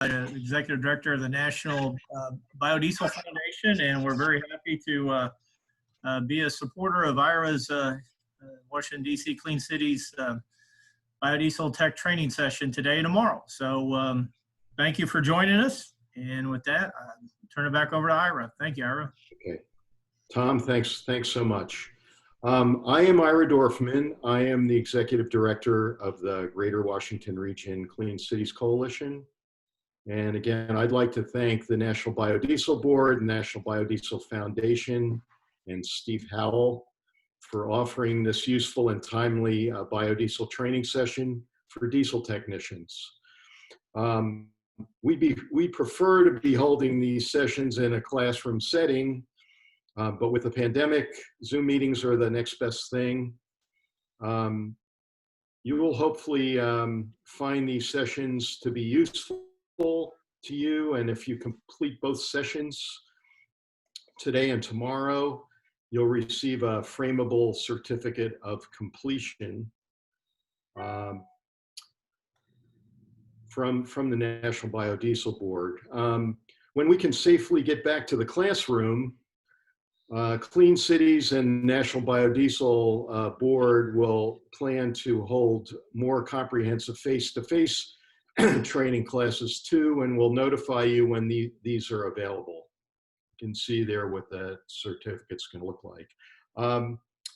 Executive Director of the National Biodiesel Foundation, and we're very happy to be a supporter of IRA's Washington, D.C. Clean Cities Biodiesel Tech Training Session today and tomorrow. So thank you for joining us. And with that, I'll turn it back over to Ira. Thank you, Ira. Okay. Tom, thanks so much. I am Ira Dorfman. I am the Executive Director of the Greater Washington Region Clean Cities Coalition. And again, I'd like to thank the National Biodiesel Board, National Biodiesel Foundation, and Steve Howell for offering this useful and timely biodiesel training session for diesel technicians. We prefer to be holding these sessions in a classroom setting, but with the pandemic, Zoom meetings are the next best thing. You will hopefully find these sessions to be useful to you, and if you complete both sessions today and tomorrow, you'll receive a frameable certificate of completion from the National Biodiesel Board. When we can safely get back to the classroom, Clean Cities and National Biodiesel Board will plan to hold more comprehensive face-to-face training classes too, and we'll notify you when these are available. You can see there what the certificate's going to look like.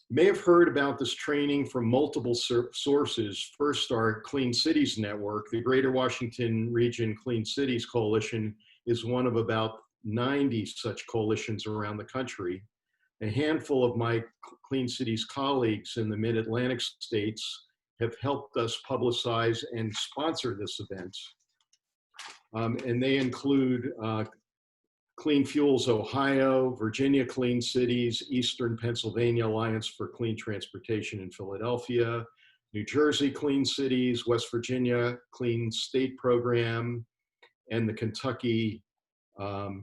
May have heard about this training from multiple sources. First, our Clean Cities Network. The Greater Washington Region Clean Cities Coalition is one of about 90 such coalitions around the country. A handful of my Clean Cities colleagues in the Mid-Atlantic states have helped us publicize and sponsor this event. And they include Clean Fuels Ohio, Virginia Clean Cities, Eastern Pennsylvania Alliance for Clean Transportation in Philadelphia, New Jersey Clean Cities, West Virginia Clean State Program, and the Kentucky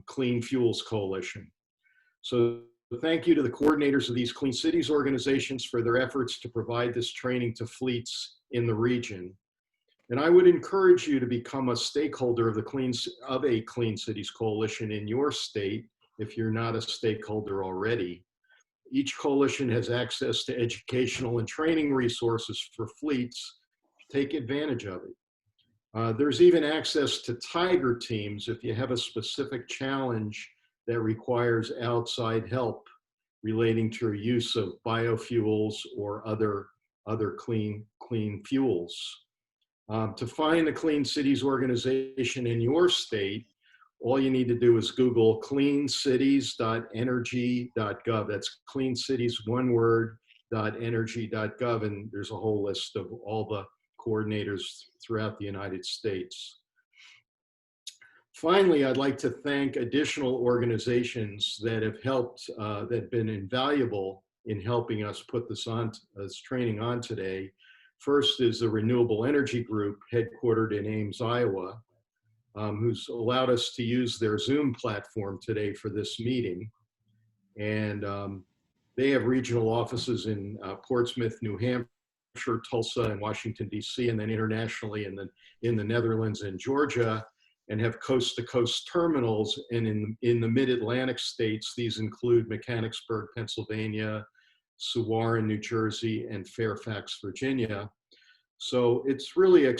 Clean Fuels Coalition. So thank you to the coordinators of these Clean Cities organizations for their efforts to provide this training to fleets in the region. And I would encourage you to become a stakeholder of a Clean Cities Coalition in your state if you're not a stakeholder already. Each coalition has access to educational and training resources for fleets. Take advantage of it. There's even access to Tiger teams if you have a specific challenge that requires outside help relating to your use of biofuels or other clean fuels. To find the Clean Cities organization in your state, all you need to do is Google cleancities.energy.gov. That's Clean Cities, one word, .energy.gov, and there's a whole list of all the coordinators throughout the United States. Finally, I'd like to thank additional organizations that have helped, that have been invaluable in helping us put this training on today. First is the Renewable Energy Group, headquartered in Ames, Iowa, who's allowed us to use their Zoom platform today for this meeting. And they have regional offices in Portsmouth, New Hampshire, Tulsa, and Washington, D.C., and then internationally in the Netherlands and Georgia, and have coast-to-coast terminals. And in the Mid-Atlantic states, these include Mechanicsburg, Pennsylvania, Suwarren, New Jersey, and Fairfax, Virginia. So it's really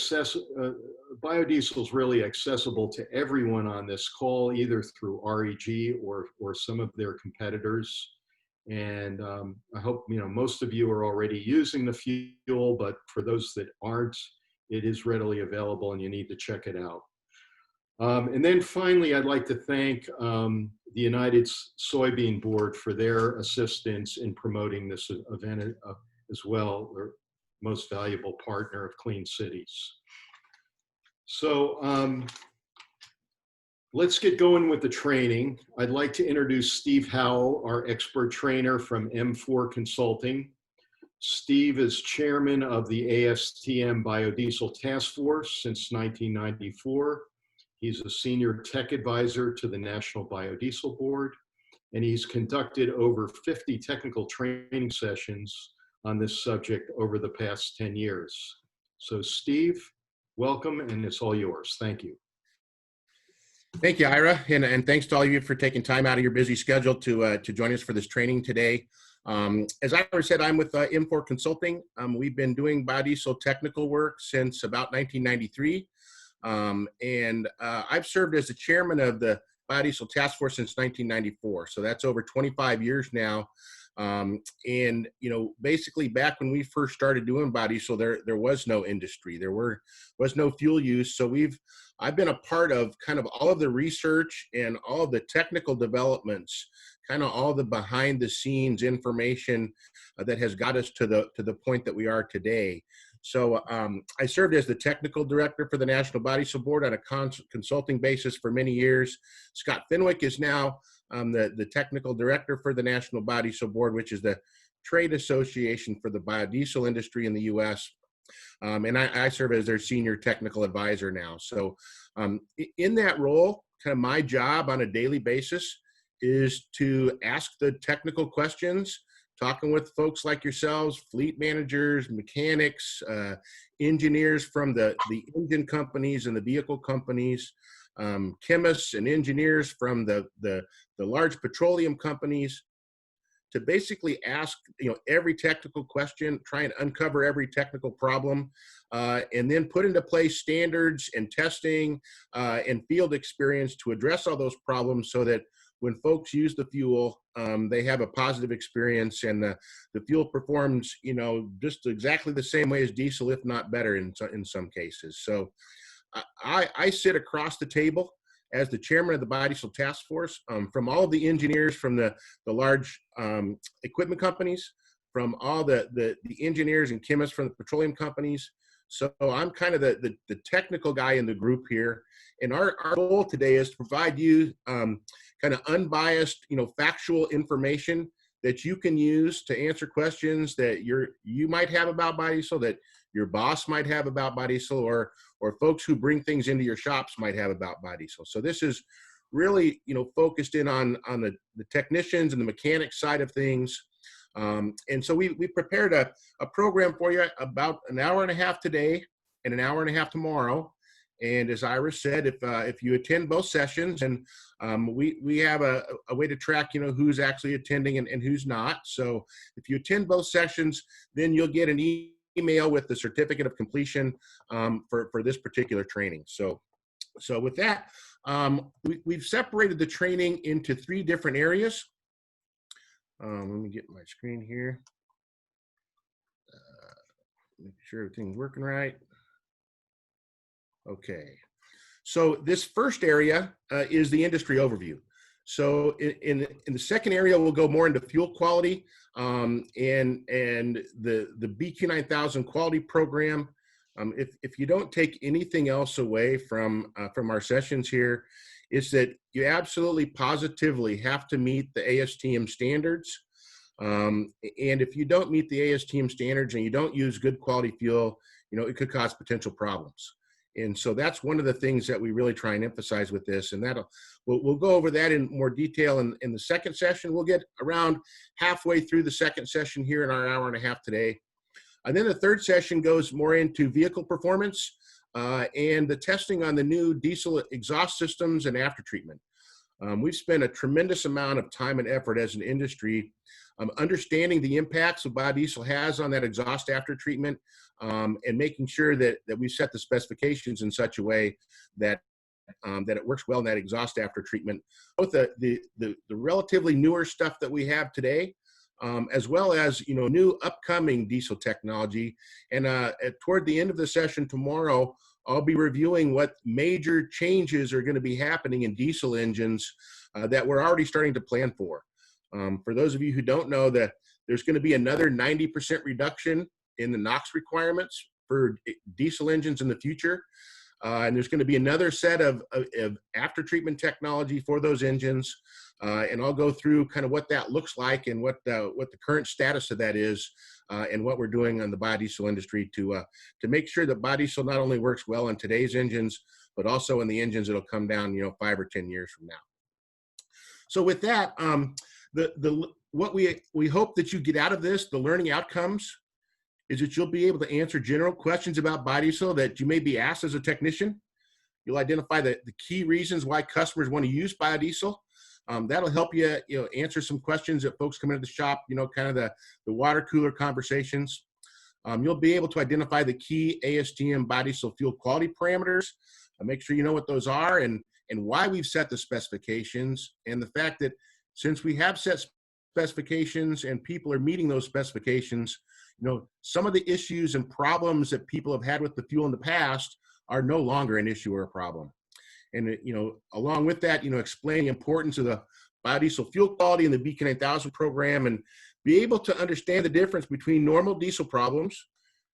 biodiesel is really accessible to everyone on this call, either through REG or some of their competitors. And I hope most of you are already using the fuel, but for those that aren't, it is readily available and you need to check it out. And then finally, I'd like to thank the United Soybean Board for their assistance in promoting this event as well. They're most valuable partner of Clean Cities. So let's get going with the training. I'd like to introduce Steve Howell, our expert trainer from M4 Consulting. Steve is chairman of the ASTM Biodiesel Task Force since 1994. He's a senior tech advisor to the National Biodiesel Board, and he's conducted over 50 technical training sessions on this subject over the past 10 years. So Steve, welcome, and it's all yours. Thank you. Thank you, Ira, and thanks to all of you for taking time out of your busy schedule to join us for this training today. As Ira said, I'm with M4 Consulting. We've been doing biodiesel technical work since about 1993, and I've served as the chairman of the Biodiesel Task Force since 1994. So that's over 25 years now. And basically back when we first started doing biodiesel, there was no industry, was no fuel use. So I've been a part of kind of all of the research and all of the technical developments, kind of all the behind the scenes information that has got us to the point that we are today. So I served as the technical director for the National Biodiesel Board on a consulting basis for many years. Scott Fenwick is now the technical director for the National Biodiesel Board, which is the trade association for the biodiesel industry in the U.S. And I serve as their senior technical advisor now. So in that role, kind of my job on a daily basis is to ask the technical questions, talking with folks like yourselves, fleet managers, mechanics, engineers from the engine companies and the vehicle companies, chemists and engineers from the large petroleum companies, to basically ask every technical question, try and uncover every technical problem, and then put into place standards and testing and field experience to address all those problems, so that when folks use the fuel, they have a positive experience, and the fuel performs just exactly the same way as diesel, if not better in some cases. So I sit across the table as the chairman of the Biodiesel Task Force, from all of the engineers from the large equipment companies, from all the engineers and chemists from the petroleum companies. So I'm kind of the technical guy in the group here. And our goal today is to provide you kind of unbiased, factual information that you can use to answer questions that you might have about biodiesel, that your boss might have about biodiesel, or folks who bring things into your shops might have about biodiesel. So this is really, focused in on the technicians and the mechanics side of things. And so we prepared a program for you, about an hour and a half today and an hour and a half tomorrow. And as Iris said, if you attend both sessions, and we have a way to track, who's actually attending and who's not. So if you attend both sessions, then you'll get an email with the certificate of completion for this particular training. So with that, we've separated the training into 3 different areas. Let me get my screen here. Make sure everything's working right. Okay. So this first area is the industry overview. So in the second area, we'll go more into fuel quality and the BQ9000 quality program. If you don't take anything else away from our sessions here, it's that you absolutely positively have to meet the ASTM standards. And if you don't meet the ASTM standards and you don't use good quality fuel, it could cause potential problems. And so that's one of the things that we really try and emphasize with this. And we'll go over that in more detail in the second session. We'll get around halfway through the second session here in our hour and a half today. And then the third session goes more into vehicle performance and the testing on the new diesel exhaust systems and aftertreatment. We've spent a tremendous amount of time and effort as an industry understanding the impacts of biodiesel has on that exhaust aftertreatment, and making sure that we set the specifications in such a way that it works well in that exhaust aftertreatment. Both the relatively newer stuff that we have today, as well as new upcoming diesel technology. And toward the end of the session tomorrow, I'll be reviewing what major changes are going to be happening in diesel engines that we're already starting to plan for. For those of you who don't know, that there's going to be another 90% reduction in the NOx requirements for diesel engines in the future. And there's going to be another set of after-treatment technology for those engines. And I'll go through kind of what that looks like and what the current status of that is, and what we're doing on the biodiesel industry to make sure that biodiesel not only works well on today's engines, but also in the engines that'll come down 5 or 10 years from now. So with that, what we hope that you get out of this, the learning outcomes, is that you'll be able to answer general questions about biodiesel that you may be asked as a technician. You'll identify the key reasons why customers want to use biodiesel. That'll help you, answer some questions that folks come into the shop, kind of the water cooler conversations. You'll be able to identify the key ASTM biodiesel fuel quality parameters. Make sure you know what those are and why we've set the specifications, and the fact that since we have set specifications and people are meeting those specifications, some of the issues and problems that people have had with the fuel in the past are no longer an issue or a problem. And, along with that, explain the importance of the biodiesel fuel quality and the Beacon 8000 program, and be able to understand the difference between normal diesel problems.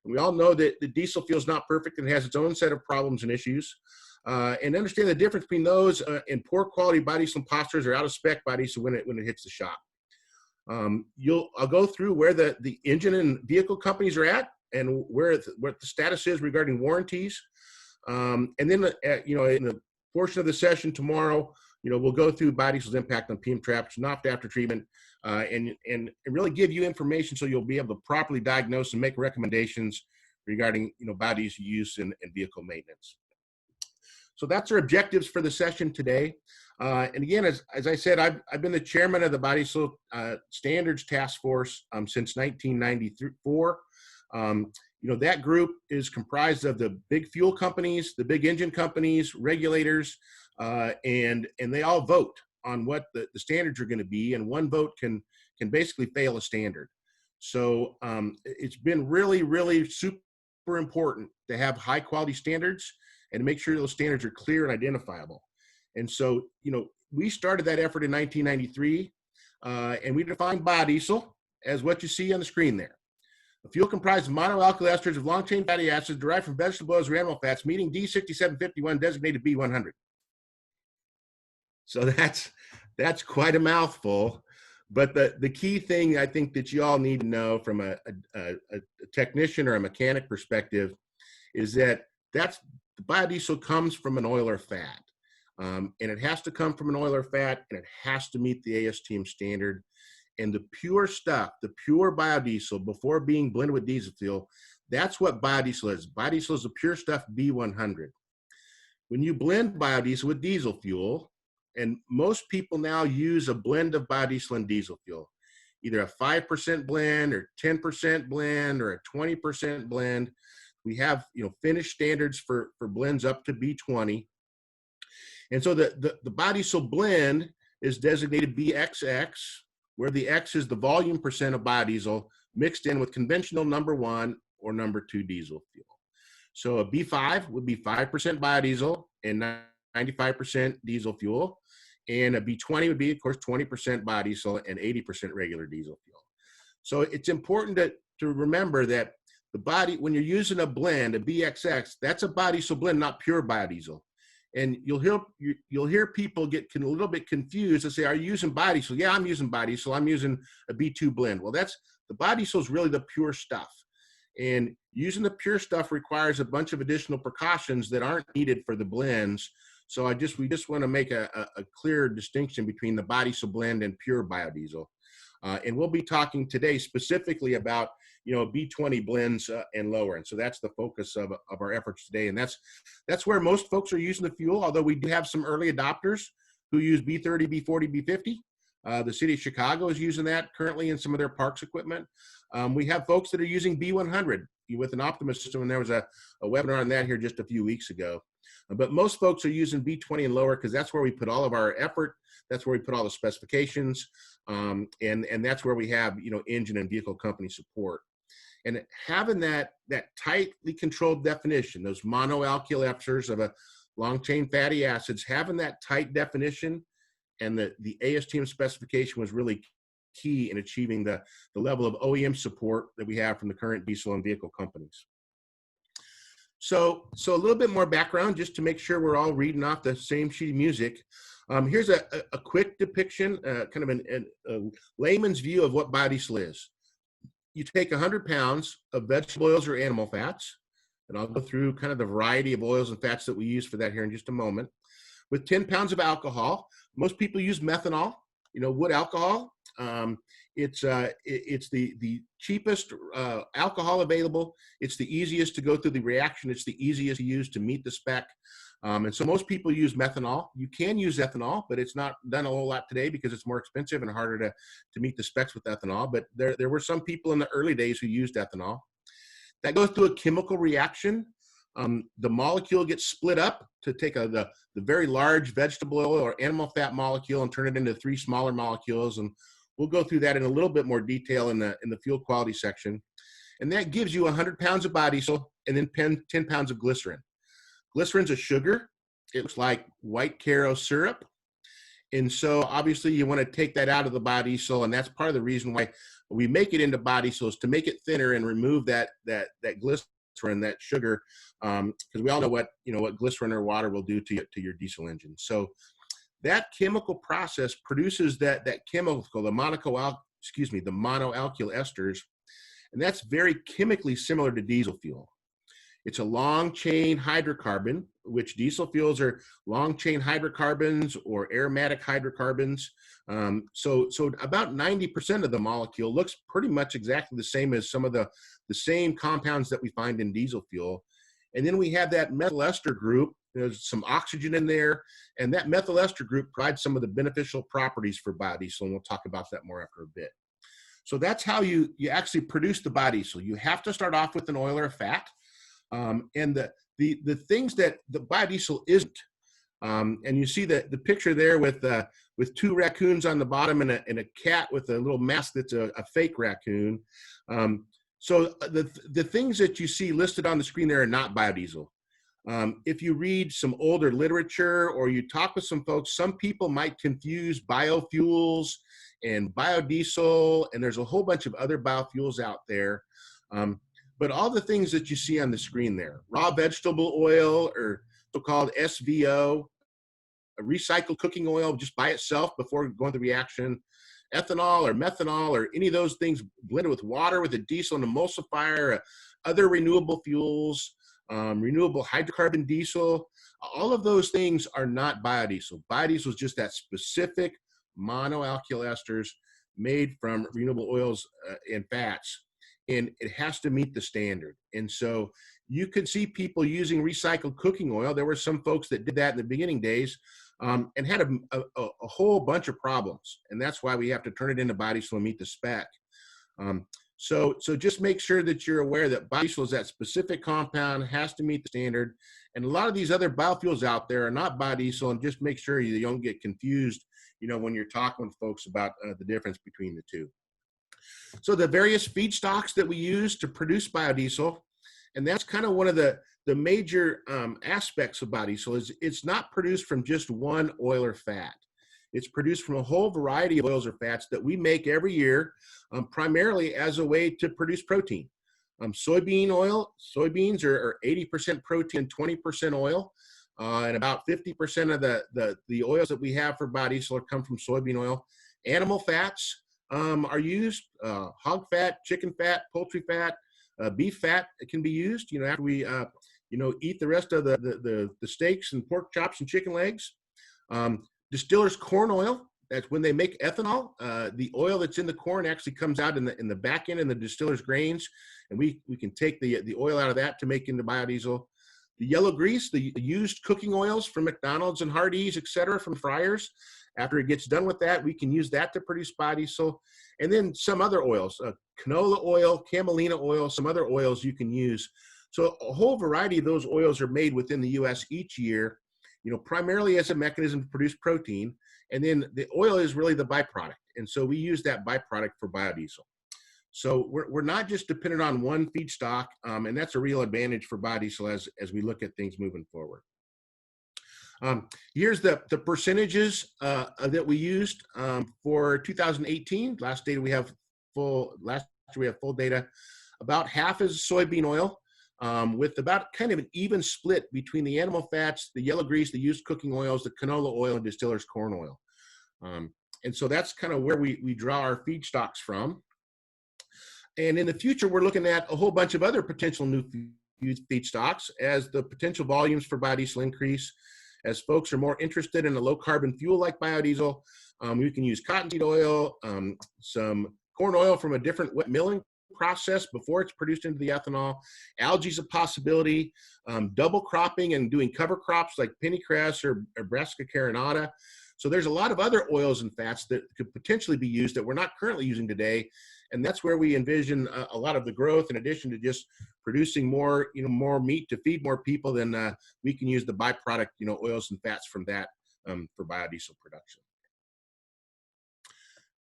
And we all know that the diesel fuel is not perfect and has its own set of problems and issues. And understand the difference between those and poor quality biodiesel imposters or out of spec biodiesel when it hits the shop. I'll go through where the engine and vehicle companies are at and what the status is regarding warranties. And then, in the portion of the session tomorrow, we'll go through biodiesel's impact on PM traps, not after treatment, and really give you information so you'll be able to properly diagnose and make recommendations regarding, biodiesel use and vehicle maintenance. So that's our objectives for the session today. And again, as I said, I've been the chairman of the Biodiesel Standards Task Force since 1994. That group is comprised of the big fuel companies, the big engine companies, regulators, and they all vote on what the standards are going to be, and one vote can basically fail a standard. So it's been really, really super important to have high quality standards and to make sure those standards are clear and identifiable. And so, we started that effort in 1993, and we defined biodiesel as what you see on the screen there. A fuel comprised of monoalkyl esters of long-chain fatty acids derived from vegetable oils or animal fats, meeting D6751 designated B100. So that's quite a mouthful. But the key thing I think that you all need to know from a technician or a mechanic perspective is that the biodiesel comes from an oil or fat. And it has to come from an oil or fat, and it has to meet the ASTM standard. And the pure stuff, the pure biodiesel, before being blended with diesel fuel, that's what biodiesel is. Biodiesel is the pure stuff B100. When you blend biodiesel with diesel fuel, and most people now use a blend of biodiesel and diesel fuel, either a 5% blend or 10% blend or a 20% blend. We have, finished standards for blends up to B20. And so the biodiesel blend is designated BXX, where the X is the volume percent of biodiesel mixed in with conventional number 1 or number 2 diesel fuel. So a B5 would be 5% biodiesel and 95% diesel fuel. And a B20 would be, of course, 20% biodiesel and 80% regular diesel fuel. So it's important to remember that when you're using a blend, a BXX, that's a biodiesel blend, not pure biodiesel. And you'll hear people get a little bit confused and say, "Are you using biodiesel?" Yeah, I'm using biodiesel. I'm using a B2 blend. Well, the biodiesel is really the pure stuff. And using the pure stuff requires a bunch of additional precautions that aren't needed for the blends. So we just want to make a clear distinction between the biodiesel blend and pure biodiesel. And we'll be talking today specifically about, B20 blends and lower. And so that's the focus of our efforts today. And that's where most folks are using the fuel, although we do have some early adopters who use B30, B40, B50. The city of Chicago is using that currently in some of their parks equipment. We have folks that are using B100 with an Optimus system, and there was a webinar on that here just a few weeks ago. But most folks are using B20 and lower because that's where we put all of our effort. That's where we put all the specifications, and that's where we have, engine and vehicle company support. And having that tightly controlled definition, those monoalkyl esters of a long-chain fatty acids, having that tight definition and the ASTM specification was really key in achieving the level of OEM support that we have from the current diesel and vehicle companies. So a little bit more background just to make sure we're all reading off the same sheet of music. Here's a quick depiction, kind of a layman's view of what biodiesel is. You take 100 pounds of vegetable oils or animal fats, and I'll go through kind of the variety of oils and fats that we use for that here in just a moment, with 10 pounds of alcohol. Most people use methanol, wood alcohol. It's the cheapest alcohol available. It's the easiest to go through the reaction. It's the easiest to use to meet the spec. And so most people use methanol. You can use ethanol, but it's not done a whole lot today because it's more expensive and harder to meet the specs with ethanol. But there were some people in the early days who used ethanol. That goes through a chemical reaction. The molecule gets split up to take the very large vegetable oil or animal fat molecule and turn it into 3 smaller molecules. And we'll go through that in a little bit more detail in the fuel quality section. And that gives you 100 pounds of biodiesel and then 10 pounds of glycerin. Glycerin's a sugar. It looks like white Caro syrup. And so obviously you want to take that out of the biodiesel, and that's part of the reason why we make it into biodiesel, is to make it thinner and remove that glycerin, that sugar, because we all know what glycerin or water will do to your diesel engine. So that chemical process produces that chemical, the monoalkyl esters, and that's very chemically similar to diesel fuel. It's a long chain hydrocarbon, which diesel fuels are long chain hydrocarbons or aromatic hydrocarbons. So about 90% of the molecule looks pretty much exactly the same as some of the same compounds that we find in diesel fuel. And then we have that methyl ester group. There's some oxygen in there, and that methyl ester group provides some of the beneficial properties for biodiesel, and we'll talk about that more after a bit. So that's how you actually produce the biodiesel. You have to start off with an oil or a fat. And the things that the biodiesel isn't, and you see the picture there with 2 raccoons on the bottom and a cat with a little mask that's a fake raccoon. So the things that you see listed on the screen there are not biodiesel. If you read some older literature or you talk with some folks, some people might confuse biofuels and biodiesel, and there's a whole bunch of other biofuels out there. But all the things that you see on the screen there, raw vegetable oil or so-called SVO, a recycled cooking oil just by itself before going through the reaction, ethanol or methanol or any of those things blended with water with a diesel and emulsifier, other renewable fuels, renewable hydrocarbon diesel, all of those things are not biodiesel. Biodiesel is just that specific monoalkyl esters made from renewable oils and fats. And it has to meet the standard. And so you could see people using recycled cooking oil. There were some folks that did that in the beginning days and had a whole bunch of problems. And that's why we have to turn it into biodiesel and meet the spec. So just make sure that you're aware that biodiesel is that specific compound, has to meet the standard. And a lot of these other biofuels out there are not biodiesel, and just make sure you don't get confused, when you're talking with folks about the difference between the two. So the various feedstocks that we use to produce biodiesel, and that's kind of one of the major aspects of biodiesel, is it's not produced from just one oil or fat. It's produced from a whole variety of oils or fats that we make every year, primarily as a way to produce protein. Soybeans are 80% protein, 20% oil, and about 50% of the oils that we have for biodiesel come from soybean oil. Animal fats are used, hog fat, chicken fat, poultry fat, beef fat. It can be used, after we, eat the rest of the steaks and pork chops and chicken legs. Distillers corn oil. That's when they make ethanol. The oil that's in the corn actually comes out in the back end in the distiller's grains, and we can take the oil out of that to make into biodiesel. The yellow grease, the used cooking oils from McDonald's and Hardee's, et cetera, from fryers. After it gets done with that, we can use that to produce biodiesel. And then some other oils, canola oil, camelina oil, some other oils you can use. So a whole variety of those oils are made within the U.S. each year, primarily as a mechanism to produce protein. And then the oil is really the byproduct. And so we use that byproduct for biodiesel. So we're not just dependent on one feedstock, and that's a real advantage for biodiesel as we look at things moving forward. Here's the percentages that we used for 2018. Last year we have full data. About half is soybean oil, with about kind of an even split between the animal fats, the yellow grease, the used cooking oils, the canola oil, and distiller's corn oil. And so that's kind of where we draw our feedstocks from. And in the future, we're looking at a whole bunch of other potential new feedstocks as the potential volumes for biodiesel increase. As folks are more interested in a low carbon fuel like biodiesel, we can use cottonseed oil, some corn oil from a different wet milling process before it's produced into the ethanol. Algae is a possibility. Double cropping and doing cover crops like pennycress or Brassica carinata. So there's a lot of other oils and fats that could potentially be used that we're not currently using today. And that's where we envision a lot of the growth, in addition to just producing more, more meat to feed more people. Then we can use the byproduct, oils and fats from that for biodiesel production.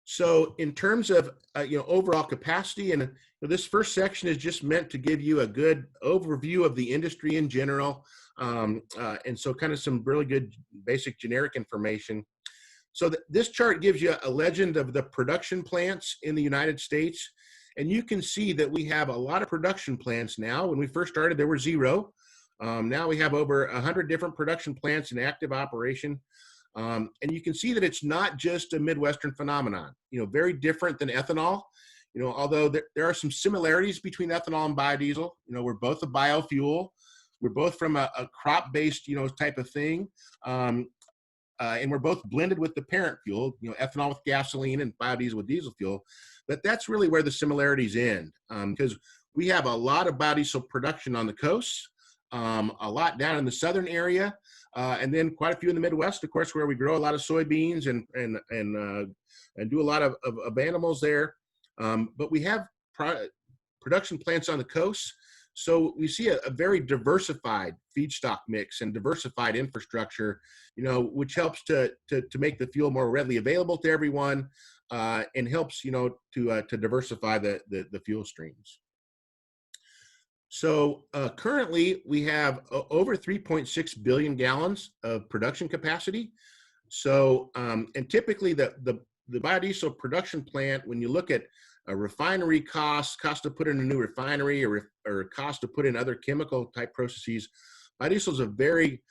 So in terms of overall capacity, and this first section is just meant to give you a good overview of the industry in general, and so kind of some really good basic generic information. So this chart gives you a legend of the production plants in the United States, and you can see that we have a lot of production plants now. When we first started, there were 0. Now we have over 100 different production plants in active operation. And you can see that it's not just a Midwestern phenomenon, very different than ethanol, although there are some similarities between ethanol and biodiesel. We're both a biofuel. We're both from a crop-based, type of thing. And we're both blended with the parent fuel, ethanol with gasoline and biodiesel with diesel fuel. But that's really where the similarities end, because we have a lot of biodiesel production on the coast, a lot down in the southern area, and then quite a few in the Midwest, of course, where we grow a lot of soybeans and do a lot of animals there. But we have production plants on the coast, so we see a very diversified feedstock mix and diversified infrastructure, which helps to make the fuel more readily available to everyone, and helps to diversify the fuel streams. So currently we have over 3.6 billion gallons of production capacity. So and typically the biodiesel production plant, when you look at a refinery cost to put in a new refinery, or cost to put in other chemical type processes, biodiesel is a very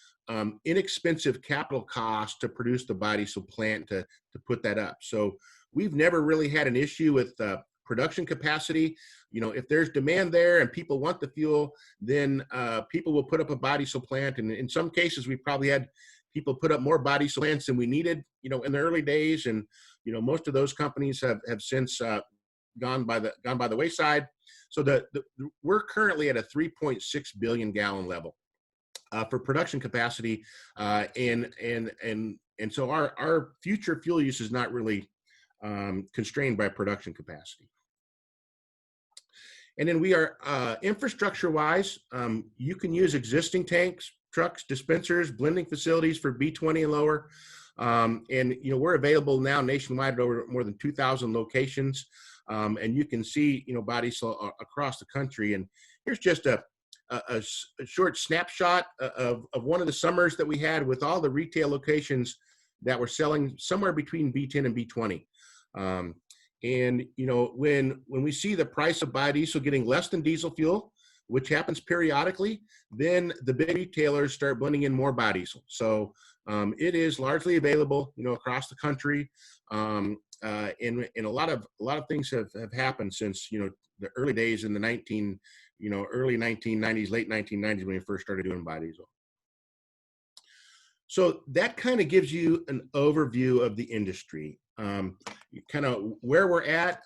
inexpensive capital cost to produce the biodiesel plant to put that up. So we've never really had an issue with production capacity. If there's demand there and people want the fuel, then people will put up a biodiesel plant. And in some cases, we probably had people put up more biodiesel plants than we needed, in the early days. And, most of those companies have since gone by the wayside. So we're currently at a 3.6 billion gallon level for production capacity. And so our future fuel use is not really constrained by production capacity. And then we are infrastructure-wise, you can use existing tanks, trucks, dispensers, blending facilities for B20 and lower. And we're available now nationwide at over more than 2,000 locations. And you can see biodiesel across the country. And here's just a short snapshot of one of the summers that we had with all the retail locations that were selling somewhere between B10 and B20. And when we see the price of biodiesel getting less than diesel fuel, which happens periodically, then the big retailers start blending in more biodiesel. So it is largely available, across the country. And a lot of things have happened since the early days in the early 1990s, late 1990s, when we first started doing biodiesel. So that kind of gives you an overview of the industry. Kind of where we're at.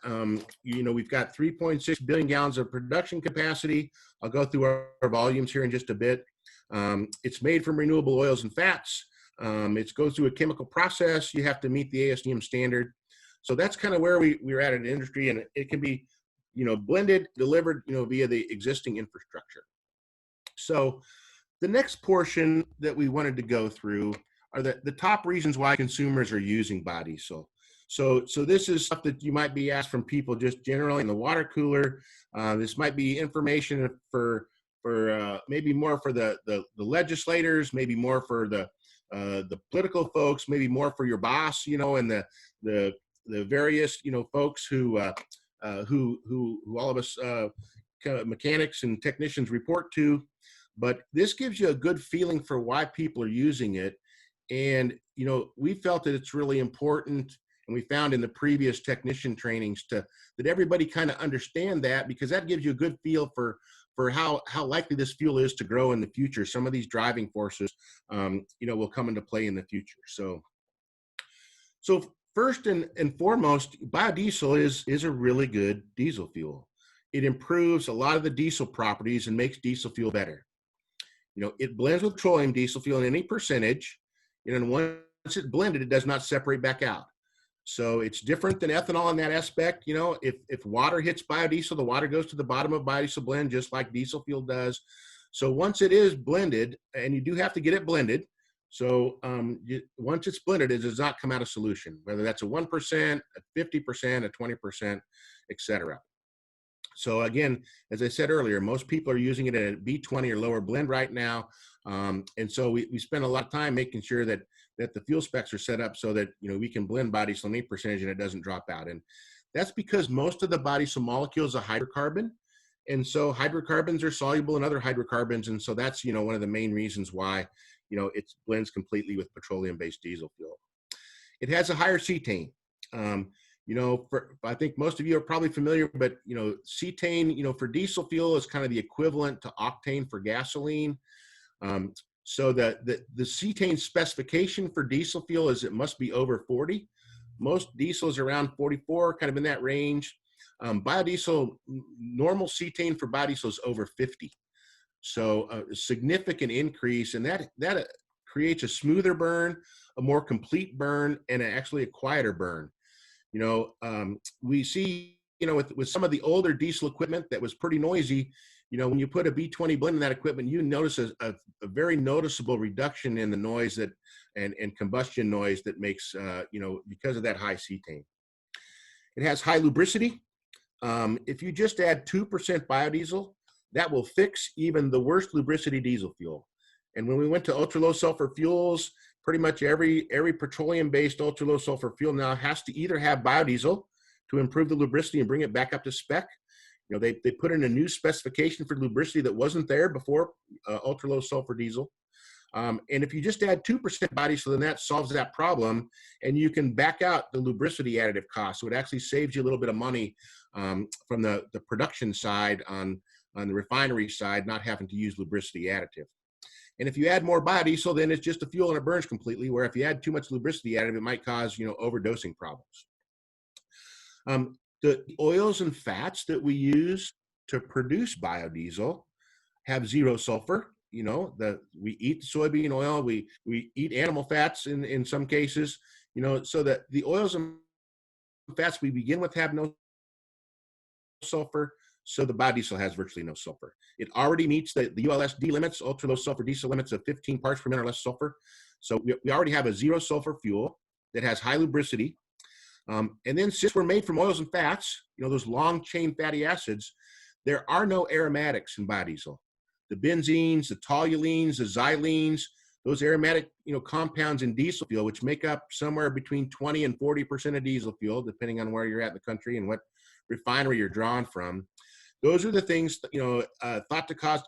We've got 3.6 billion gallons of production capacity. I'll go through our volumes here in just a bit. It's made from renewable oils and fats. It goes through a chemical process. You have to meet the ASTM standard. So that's kind of where we're at in the industry, and it can be, blended, delivered, via the existing infrastructure. So the next portion that we wanted to go through are the top reasons why consumers are using biodiesel. So this is stuff that you might be asked from people just generally in the water cooler. This might be information for maybe more for the legislators, maybe more for the political folks, maybe more for your boss, and the various folks who all of us kind of mechanics and technicians report to. But this gives you a good feeling for why people are using it. And, we felt that it's really important, and we found in the previous technician trainings that everybody kind of understand that, because that gives you a good feel for how likely this fuel is to grow in the future. Some of these driving forces, will come into play in the future. So first and foremost, biodiesel is a really good diesel fuel. it improves a lot of the diesel properties and makes diesel fuel better. It blends with petroleum diesel fuel in any percentage, and once it's blended, it does not separate back out. So it's different than ethanol in that aspect. If water hits biodiesel, the water goes to the bottom of biodiesel blend, just like diesel fuel does. So once it is blended, and you do have to get it blended, so once it's blended, it does not come out of solution, whether that's a 1%, a 50%, a 20%, etc. So again, as I said earlier, most people are using it at a B20 or lower blend right now. And so we spend a lot of time making sure that the fuel specs are set up so that, we can blend biodiesel in any percentage and it doesn't drop out. And that's because most of the biodiesel molecules are hydrocarbon. And so hydrocarbons are soluble in other hydrocarbons. And so that's, one of the main reasons why, it blends completely with petroleum-based diesel fuel. It has a higher cetane. I think most of you are probably familiar, but, cetane, for diesel fuel is kind of the equivalent to octane for gasoline. So the cetane specification for diesel fuel is it must be over 40. Most diesel is around 44, kind of in that range. Biodiesel, normal cetane for biodiesel is over 50. So a significant increase, and that creates a smoother burn, a more complete burn, and actually a quieter burn. We see, with some of the older diesel equipment that was pretty noisy, when you put a B20 blend in that equipment, you notice a very noticeable reduction in the noise and combustion noise that makes, because of that high cetane. It has high lubricity. If you just add 2% biodiesel, that will fix even the worst lubricity diesel fuel. And when we went to ultra low sulfur fuels, pretty much every petroleum-based ultra low sulfur fuel now has to either have biodiesel to improve the lubricity and bring it back up to spec. They put in a new specification for lubricity that wasn't there before ultra low sulfur diesel. And if you just add 2% biodiesel, then that solves that problem, and you can back out the lubricity additive cost. So it actually saves you a little bit of money from the production side on the refinery side, not having to use lubricity additive. And if you add more biodiesel, then it's just a fuel and it burns completely, where if you add too much lubricity additive, it might cause, overdosing problems. The oils and fats that we use to produce biodiesel have zero sulfur. We eat soybean oil, we eat animal fats in some cases, so that the oils and fats we begin with have no sulfur. So the biodiesel has virtually no sulfur. It already meets the ULSD limits, ultra low sulfur diesel limits of 15 parts per minute or less sulfur. So we already have a zero sulfur fuel that has high lubricity. And then since we're made from oils and fats, those long chain fatty acids, there are no aromatics in biodiesel. The benzenes, the toluenes, the xylenes, those aromatic compounds in diesel fuel, which make up somewhere between 20 and 40% of diesel fuel, depending on where you're at in the country and what refinery you're drawn from. Those are the things, thought to cause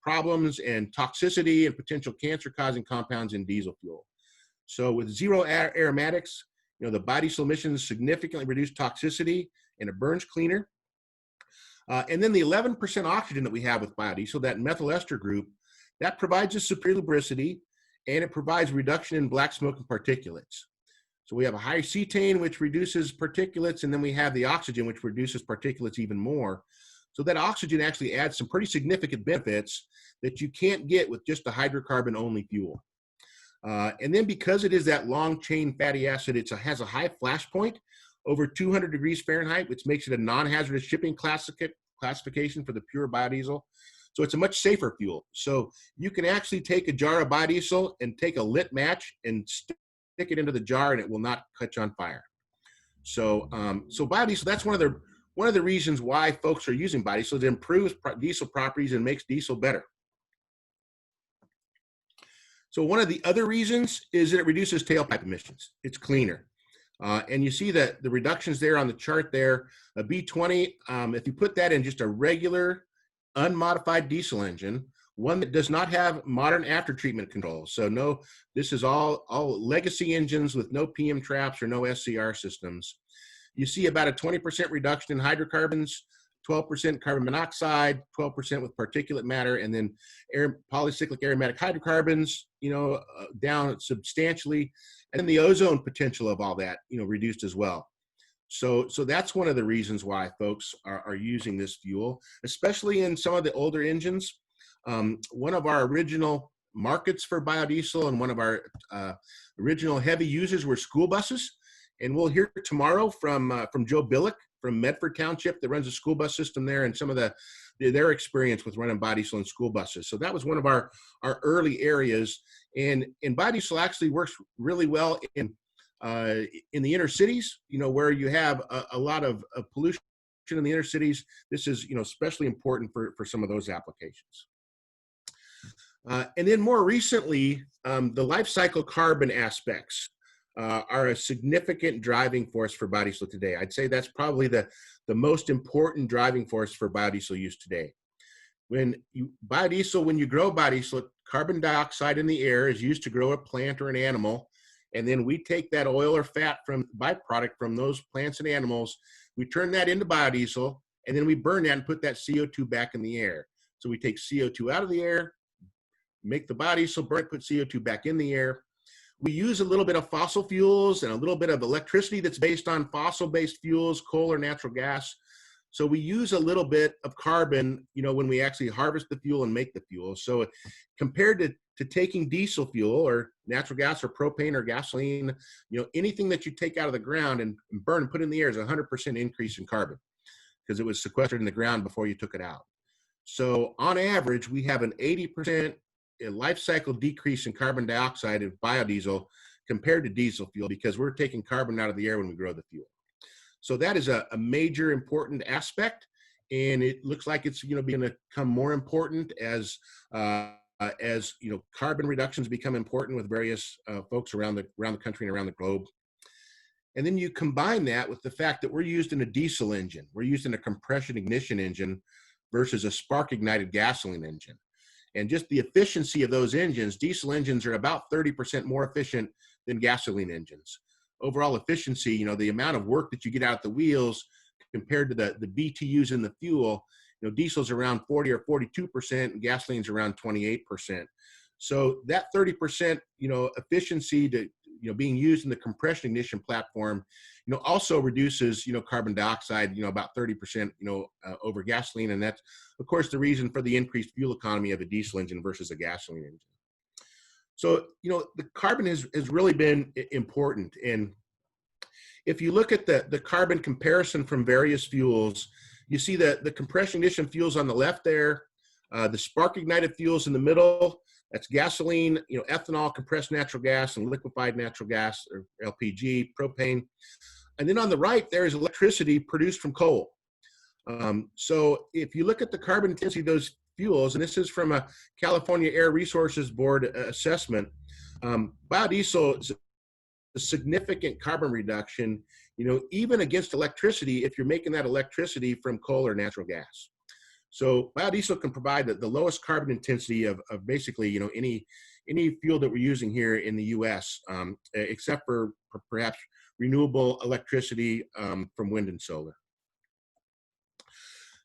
problems and toxicity and potential cancer-causing compounds in diesel fuel. So with zero aromatics, the biodiesel emissions significantly reduce toxicity and it burns cleaner. And then the 11% oxygen that we have with biodiesel, that methyl ester group, that provides a superior lubricity and it provides reduction in black smoke and particulates. So we have a high cetane, which reduces particulates, and then we have the oxygen, which reduces particulates even more. So that oxygen actually adds some pretty significant benefits that you can't get with just a hydrocarbon-only fuel. And then because it is that long chain fatty acid, it has a high flash point over 200 degrees Fahrenheit, which makes it a non-hazardous shipping classification for the pure biodiesel. So it's a much safer fuel. So you can actually take a jar of biodiesel and take a lit match and stick it into the jar and it will not catch on fire. So biodiesel, that's one of the reasons why folks are using biodiesel. It improves diesel properties and makes diesel better. So one of the other reasons is that it reduces tailpipe emissions. It's cleaner. And you see that the reductions there on the chart there, a B20, if you put that in just a regular unmodified diesel engine, one that does not have modern after-treatment controls. So no, this is all legacy engines with no PM traps or no SCR systems. You see about a 20% reduction in hydrocarbons, 12% carbon monoxide, 12% with particulate matter, and then polycyclic aromatic hydrocarbons, down substantially. And then the ozone potential of all that, reduced as well. So that's one of the reasons why folks are using this fuel, especially in some of the older engines. One of our original markets for biodiesel and one of our original heavy users were school buses. And we'll hear tomorrow from Joe Billick from Medford Township that runs a school bus system there, and some of their experience with running biodiesel in school buses. So that was one of our early areas. And biodiesel actually works really well in the inner cities, where you have a lot of pollution in the inner cities. This is, especially important for some of those applications. And then more recently, the life cycle carbon aspects are a significant driving force for biodiesel today. I'd say that's probably the most important driving force for biodiesel use today. When you grow biodiesel, carbon dioxide in the air is used to grow a plant or an animal. And then we take that oil or fat from byproduct from those plants and animals, we turn that into biodiesel, and then we burn that and put that CO2 back in the air. So we take CO2 out of the air, make the biodiesel, burn it, put CO2 back in the air. We use a little bit of fossil fuels and a little bit of electricity that's based on fossil-based fuels, coal or natural gas. So we use a little bit of carbon, when we actually harvest the fuel and make the fuel. So compared to taking diesel fuel or natural gas or propane or gasoline, anything that you take out of the ground and burn and put in the air is 100% increase in carbon because it was sequestered in the ground before you took it out. So on average, we have an 80% life cycle decrease in carbon dioxide in biodiesel compared to diesel fuel because we're taking carbon out of the air when we grow the fuel. So that is a major important aspect, and it looks like it's going to become more important as carbon reductions become important with various folks around the country and around the globe. And then you combine that with the fact that we're used in a diesel engine, we're used in a compression ignition engine versus a spark ignited gasoline engine. And just the efficiency of those engines, diesel engines are about 30% more efficient than gasoline engines. Overall efficiency, the amount of work that you get out the wheels compared to the BTUs in the fuel, diesel's around 40 or 42% and gasoline's around 28%. So that 30%, efficiency to, being used in the compression ignition platform, also reduces, carbon dioxide, about 30%, over gasoline. And that's, of course, the reason for the increased fuel economy of a diesel engine versus a gasoline engine. So, the carbon has really been important. And if you look at the carbon comparison from various fuels, you see that the compression ignition fuels on the left there, the spark ignited fuels in the middle, that's gasoline, ethanol, compressed natural gas, and liquefied natural gas, or LPG, propane. And then on the right, there is electricity produced from coal. So if you look at the carbon intensity of those fuels, and this is from a California Air Resources Board assessment, biodiesel is a significant carbon reduction, even against electricity if you're making that electricity from coal or natural gas. So biodiesel can provide the lowest carbon intensity of basically, any fuel that we're using here in the U.S., except for perhaps renewable electricity from wind and solar.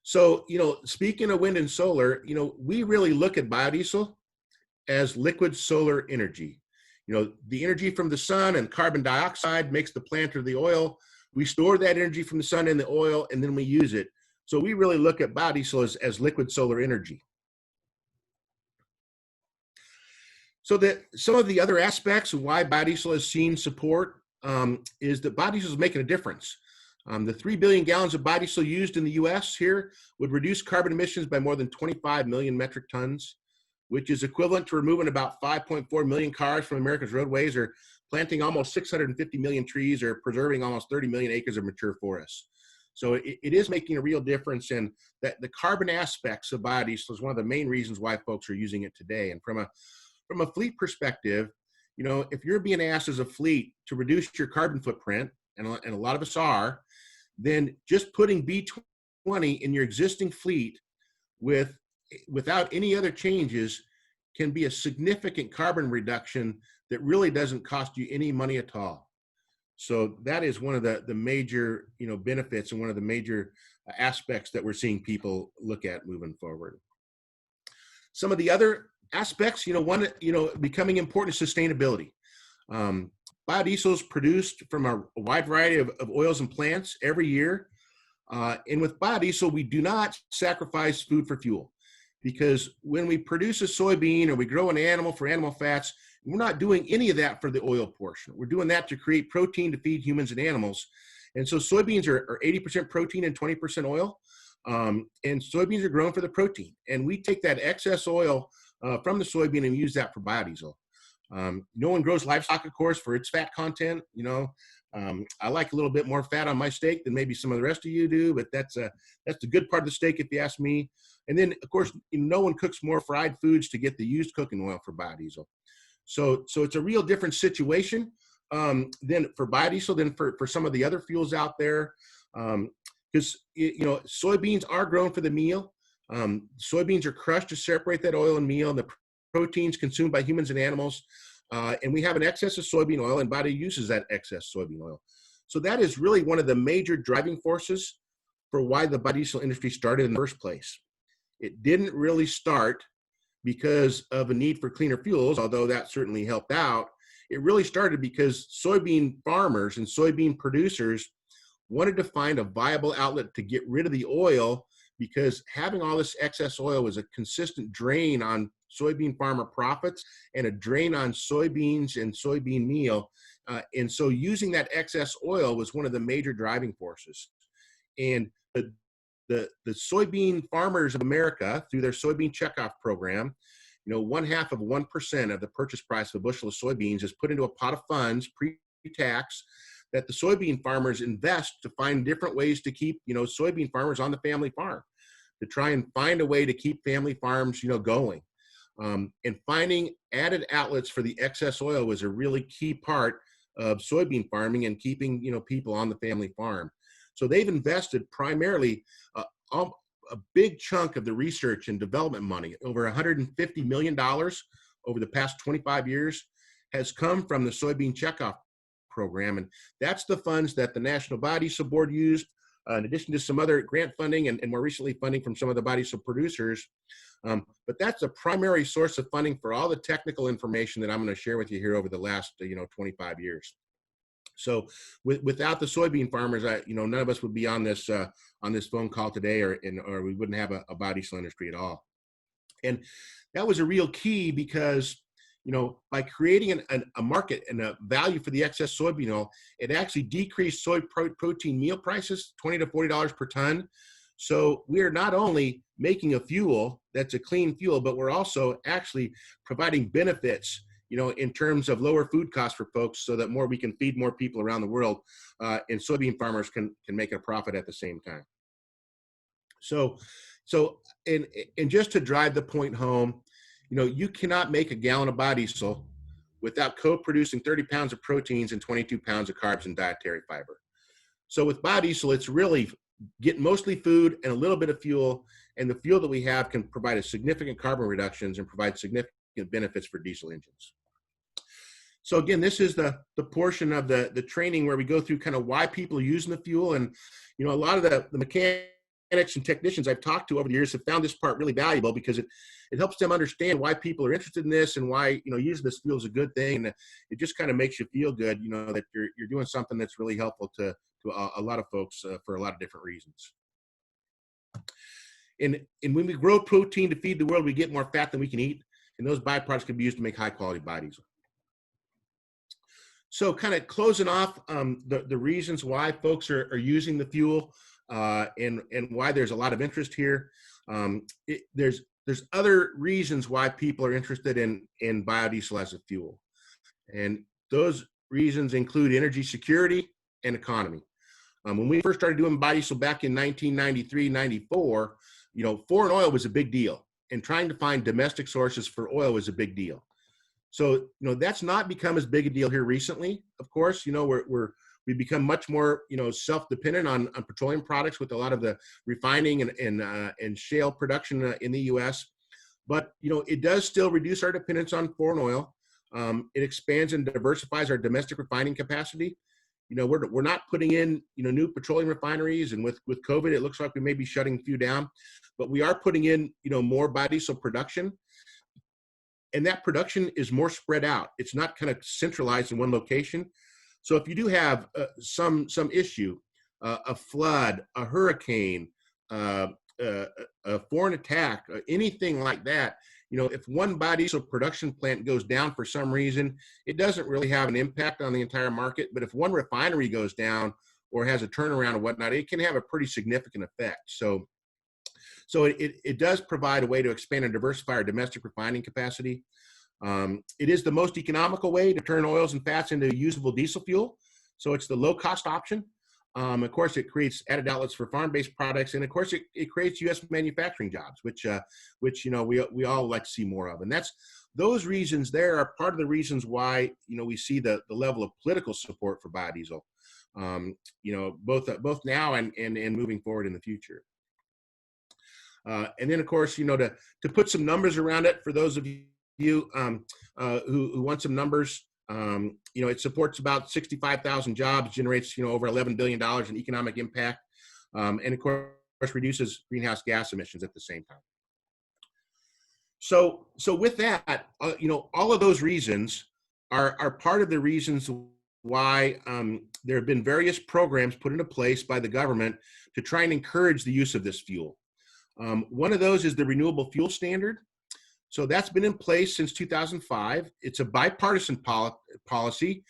So, speaking of wind and solar, we really look at biodiesel as liquid solar energy. The energy from the sun and carbon dioxide makes the plant or the oil. We store that energy from the sun in the oil, and then we use it. So we really look at biodiesel as liquid solar energy. So that some of the other aspects of why biodiesel has seen support is that biodiesel is making a difference. The 3 billion gallons of biodiesel used in the US here would reduce carbon emissions by more than 25 million metric tons, which is equivalent to removing about 5.4 million cars from America's roadways, or planting almost 650 million trees, or preserving almost 30 million acres of mature forests. So it is making a real difference, and that the carbon aspects of biodiesel is one of the main reasons why folks are using it today. And from a fleet perspective, if you're being asked as a fleet to reduce your carbon footprint, and a lot of us are, then just putting B20 in your existing fleet without any other changes can be a significant carbon reduction that really doesn't cost you any money at all. So that is one of the major benefits and one of the major aspects that we're seeing people look at moving forward. Some of the other aspects, one becoming important is sustainability. biodiesel is produced from a wide variety of oils and plants every year. And with biodiesel, we do not sacrifice food for fuel, because when we produce a soybean or we grow an animal for animal fats, we're not doing any of that for the oil portion. We're doing that to create protein to feed humans and animals. And so soybeans are 80% protein and 20% oil. And soybeans are grown for the protein. And we take that excess oil from the soybean and use that for biodiesel. No one grows livestock, of course, for its fat content. I like a little bit more fat on my steak than maybe some of the rest of you do, but that's the good part of the steak, if you ask me. And then, of course, no one cooks more fried foods to get the used cooking oil for biodiesel. So it's a real different situation than for biodiesel than for some of the other fuels out there. Because soybeans are grown for the meal. Soybeans are crushed to separate that oil and meal, and the proteins consumed by humans and animals. And we have an excess of soybean oil, and body uses that excess soybean oil. So that is really one of the major driving forces for why the biodiesel industry started in the first place. It didn't really start because of a need for cleaner fuels, although that certainly helped out. It really started because soybean farmers and soybean producers wanted to find a viable outlet to get rid of the oil, because having all this excess oil was a consistent drain on soybean farmer profits and a drain on soybeans and soybean meal. And so using that excess oil was one of the major driving forces. And the soybean farmers of America, through their soybean checkoff program, 0.5% of the purchase price of a bushel of soybeans is put into a pot of funds pre-tax that the soybean farmers invest to find different ways to keep, soybean farmers on the family farm, to try and find a way to keep family farms, going. And finding added outlets for the excess oil was a really key part of soybean farming and keeping, people on the family farm. So they've invested primarily a big chunk of the research and development money, over $150 million over the past 25 years, has come from the soybean checkoff program. And that's the funds that the National Biodiesel Board used, in addition to some other grant funding and more recently funding from some of the biodiesel producers. But that's a primary source of funding for all the technical information that I'm going to share with you here over the last 25 years. So without the soybean farmers, none of us would be on this phone call today, or we wouldn't have a biodiesel industry at all. And that was a real key because, by creating a market and a value for the excess soybean oil, it actually decreased soy protein meal prices $20 to $40 per ton. So we are not only making a fuel that's a clean fuel, but we're also actually providing benefits, in terms of lower food costs for folks, so that we can feed more people around the world, and soybean farmers can make a profit at the same time. So and just to drive the point home, you cannot make a gallon of biodiesel without co-producing 30 pounds of proteins and 22 pounds of carbs and dietary fiber. So with biodiesel, it's really get mostly food and a little bit of fuel, and the fuel that we have can provide a significant carbon reductions and provide significant benefits for diesel engines. So again, this is the portion of the training where we go through kind of why people are using the fuel. And, a lot of the mechanics and technicians I've talked to over the years have found this part really valuable, because it helps them understand why people are interested in this and why, using this fuel is a good thing. And it just kind of makes you feel good, that you're doing something that's really helpful to a lot of folks for a lot of different reasons. And when we grow protein to feed the world, we get more fat than we can eat. And those byproducts can be used to make high quality biodiesel. So kind of closing off the reasons why folks are using the fuel, and why there's a lot of interest here. There's other reasons why people are interested in biodiesel as a fuel. And those reasons include energy security and economy. When we first started doing biodiesel back in 1993, 94, foreign oil was a big deal, and trying to find domestic sources for oil was a big deal. So, that's not become as big a deal here recently. Of course, we've become much more, self-dependent on petroleum products with a lot of the refining and shale production in the U.S. But, it does still reduce our dependence on foreign oil. It expands and diversifies our domestic refining capacity. We're not putting in, new petroleum refineries, and with COVID, it looks like we may be shutting a few down, but we are putting in, more biodiesel production. and that production is more spread out. It's not kind of centralized in one location. So if you do have some issue, a flood, a hurricane, uh, a foreign attack, anything like that, if one biodiesel production plant goes down for some reason, it doesn't really have an impact on the entire market. But if one refinery goes down or has a turnaround or whatnot, it can have a pretty significant effect. So it does provide a way to expand and diversify our domestic refining capacity. It is the most economical way to turn oils and fats into usable diesel fuel. So it's the low cost option. Of course, it creates added outlets for farm-based products, and of course, it creates U.S. manufacturing jobs, which we all like to see more of. And those reasons there are part of the reasons why we see the level of political support for biodiesel, both now and moving forward in the future. And then, of course, to put some numbers around it for those of you who want some numbers. It supports about 65,000 jobs, generates, over $11 billion in economic impact, and of course reduces greenhouse gas emissions at the same time. So with that, all of those reasons are part of the reasons why there have been various programs put into place by the government to try and encourage the use of this fuel. One of those is the Renewable Fuel Standard. So that's been in place since 2005. It's a bipartisan policy.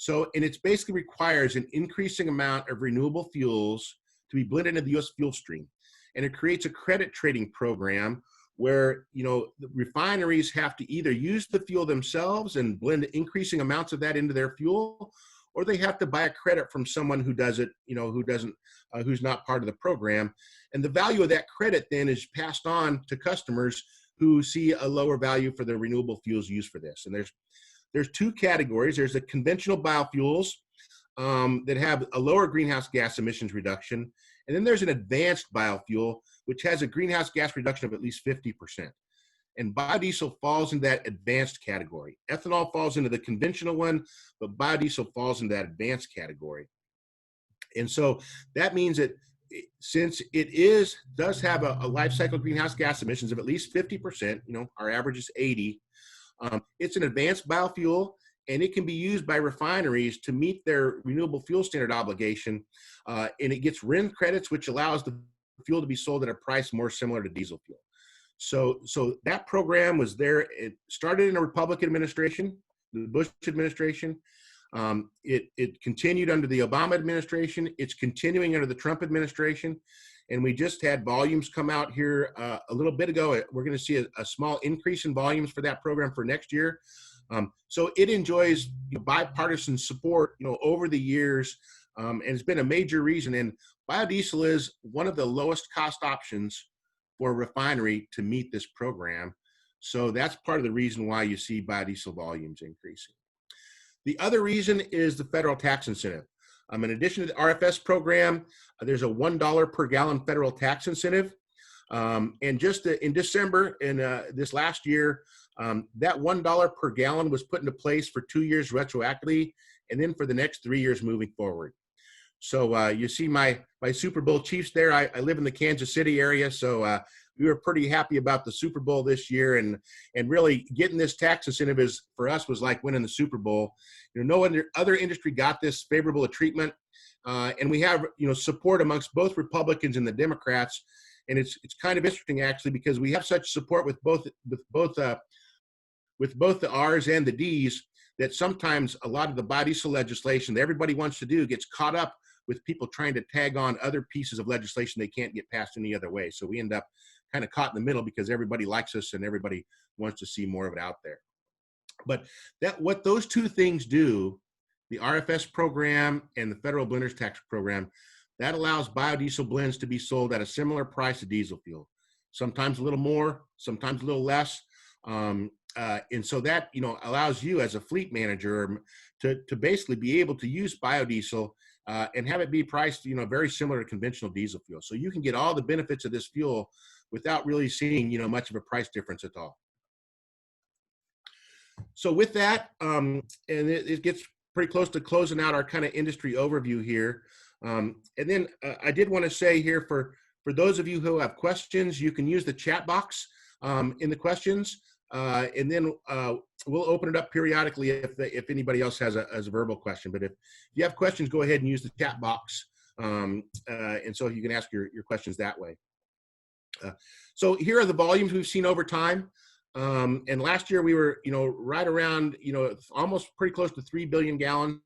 And it basically requires an increasing amount of renewable fuels to be blended into the U.S. fuel stream. And it creates a credit trading program where, the refineries have to either use the fuel themselves and blend increasing amounts of that into their fuel, or they have to buy a credit from someone who does it, who's not part of the program. And the value of that credit then is passed on to customers who see a lower value for the renewable fuels used for this. And there's two categories. There's the conventional biofuels that have a lower greenhouse gas emissions reduction. And then there's an advanced biofuel, which has a greenhouse gas reduction of at least 50%. And biodiesel falls into that advanced category. Ethanol falls into the conventional one, but biodiesel falls into that advanced category. And so that means that since it does have a life cycle greenhouse gas emissions of at least 50%, our average is 80, it's an advanced biofuel, and it can be used by refineries to meet their renewable fuel standard obligation. And it gets RIN credits, which allows the fuel to be sold at a price more similar to diesel fuel. So that program was there. It started in a Republican administration, the Bush administration. It continued under the Obama administration. It's continuing under the Trump administration. And we just had volumes come out here a little bit ago. We're going to see a small increase in volumes for that program for next year. So it enjoys bipartisan support, over the years. And it's been a major reason. And biodiesel is one of the lowest cost options for a refinery to meet this program. So that's part of the reason why you see biodiesel volumes increasing. The other reason is the federal tax incentive. In addition to the RFS program, there's a $1 per gallon federal tax incentive. And just in December in this last year, that $1 per gallon was put into place for 2 years retroactively, and then for the next 3 years moving forward. So you see my Super Bowl Chiefs there. I live in the Kansas City area, so we were pretty happy about the Super Bowl this year, and really getting this tax incentive for us was like winning the Super Bowl. No other industry got this favorable treatment, and we have support amongst both Republicans and the Democrats, and it's kind of interesting actually because we have such support with both the R's and the D's that sometimes a lot of the biodiesel legislation that everybody wants to do gets caught up with people trying to tag on other pieces of legislation they can't get passed any other way. So we end up kind of caught in the middle because everybody likes us and everybody wants to see more of it out there. But what those two things do, the RFS program and the federal blenders tax program, that allows biodiesel blends to be sold at a similar price to diesel fuel. Sometimes a little more, sometimes a little less. And so that allows you as a fleet manager to basically be able to use biodiesel and have it be priced very similar to conventional diesel fuel. So you can get all the benefits of this fuel without really seeing much of a price difference at all. So with that, and it gets pretty close to closing out our kind of industry overview here. And then I did want to say here for those of you who have questions, you can use the chat box in the questions. and then we'll open it up periodically if anybody else has a verbal question. But if you have questions, go ahead and use the chat box, and so you can ask your questions that way. So here are the volumes we've seen over time. And last year we were, right around, almost pretty close to 3 billion gallons.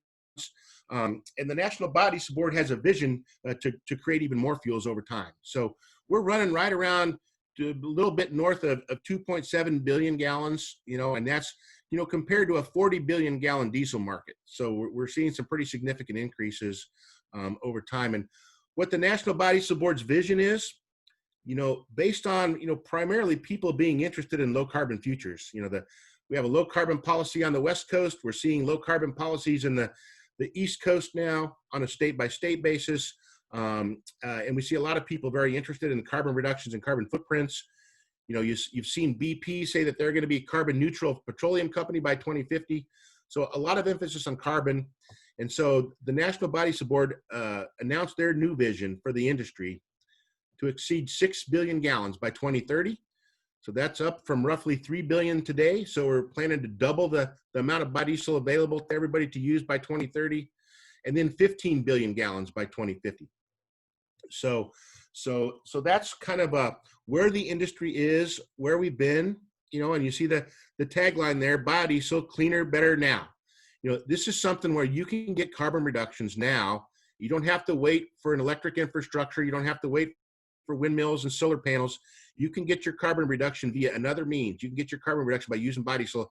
And the National Biodiesel Board has a vision to create even more fuels over time. So we're running right around to a little bit north of 2.7 billion gallons, and that's, compared to a 40 billion gallon diesel market. So we're seeing some pretty significant increases over time. And what the National Biodiesel Board's vision is, based on, primarily people being interested in low carbon futures. We have a low carbon policy on the West Coast. We're seeing low carbon policies in the East Coast now on a state by state basis. And we see a lot of people very interested in carbon reductions and carbon footprints. You've seen BP say that they're going to be a carbon neutral petroleum company by 2050. So a lot of emphasis on carbon. And so the National Biodiesel Board announced their new vision for the industry to exceed 6 billion gallons by 2030. So that's up from roughly 3 billion today. So we're planning to double the amount of biodiesel available to everybody to use by 2030, and then 15 billion gallons by 2050. So that's kind of where the industry is, where we've been, and you see the tagline there, biodiesel, cleaner, better now. This is something where you can get carbon reductions now. You don't have to wait for an electric infrastructure. You don't have to wait for windmills and solar panels. You can get your carbon reduction via another means. You can get your carbon reduction by using biodiesel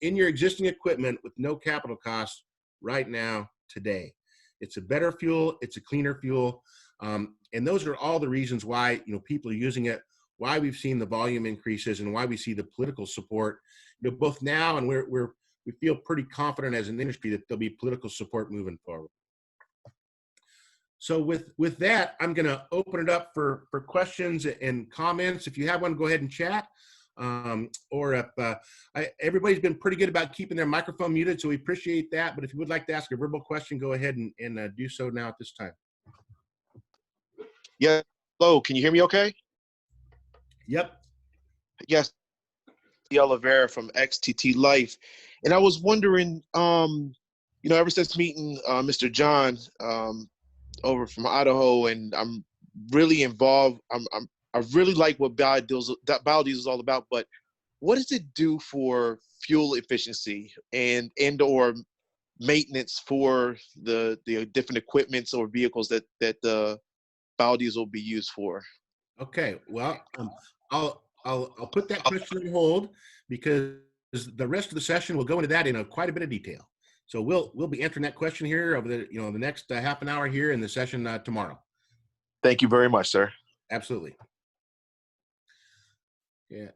in your existing equipment with no capital costs right now, today. It's a better fuel. It's a cleaner fuel. And those are all the reasons why, people are using it, why we've seen the volume increases, and why we see the political support, both now and we feel pretty confident as an industry that there'll be political support moving forward. So with that, I'm going to open it up for questions and comments. If you have one, go ahead and chat. Or if everybody's been pretty good about keeping their microphone muted, so we appreciate that. But if you would like to ask a verbal question, go ahead and do so now at this time. Yeah. Hello, can you hear me okay? Yep. Yes. Oliveira from XTT Life. And I was wondering, ever since meeting Mr. John over from Idaho, and I'm really involved. I really like what biodiesel is all about, but what does it do for fuel efficiency and or maintenance for the different equipments or vehicles that the biodiesel will be used for? Okay, well, I'll put that question on hold because the rest of the session will go into that in quite a bit of detail. So we'll be answering that question here over the the next half an hour here in the session tomorrow. Thank you very much, sir. Absolutely. Yeah.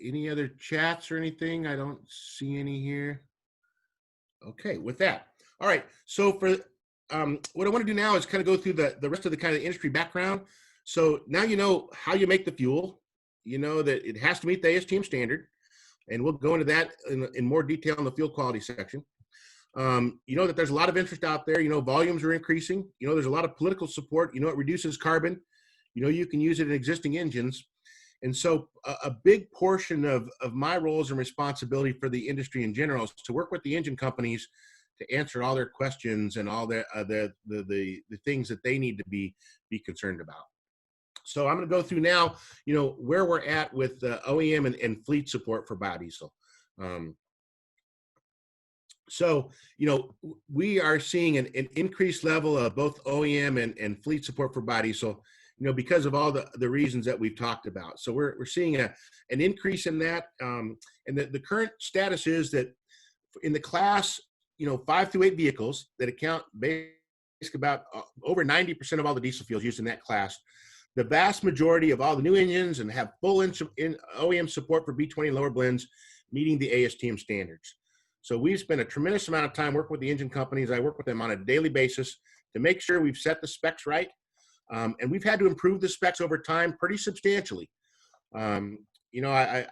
Any other chats or anything? I don't see any here. Okay, with that. All right. So for what I want to do now is kind of go through the rest of the kind of industry background. So now you know how you make the fuel. You know that it has to meet the ASTM standard, and we'll go into that in more detail in the fuel quality section. You know that there's a lot of interest out there. Volumes are increasing. There's a lot of political support. It reduces carbon. You can use it in existing engines. And so a big portion of my roles and responsibility for the industry in general is to work with the engine companies to answer all their questions and all the things that they need to be concerned about. So I'm going to go through now, where we're at with OEM and fleet support for biodiesel. So, we are seeing an increased level of both OEM and fleet support for biodiesel, because of all the reasons that we've talked about. So we're seeing an increase in that. And the current status is that in the class, 5 through 8 vehicles that account basically about over 90% of all the diesel fuels used in that class, the vast majority of all the new engines and have full OEM support for B20 lower blends meeting the ASTM standards. So we've spent a tremendous amount of time working with the engine companies. I work with them on a daily basis to make sure we've set the specs right. And we've had to improve the specs over time pretty substantially. I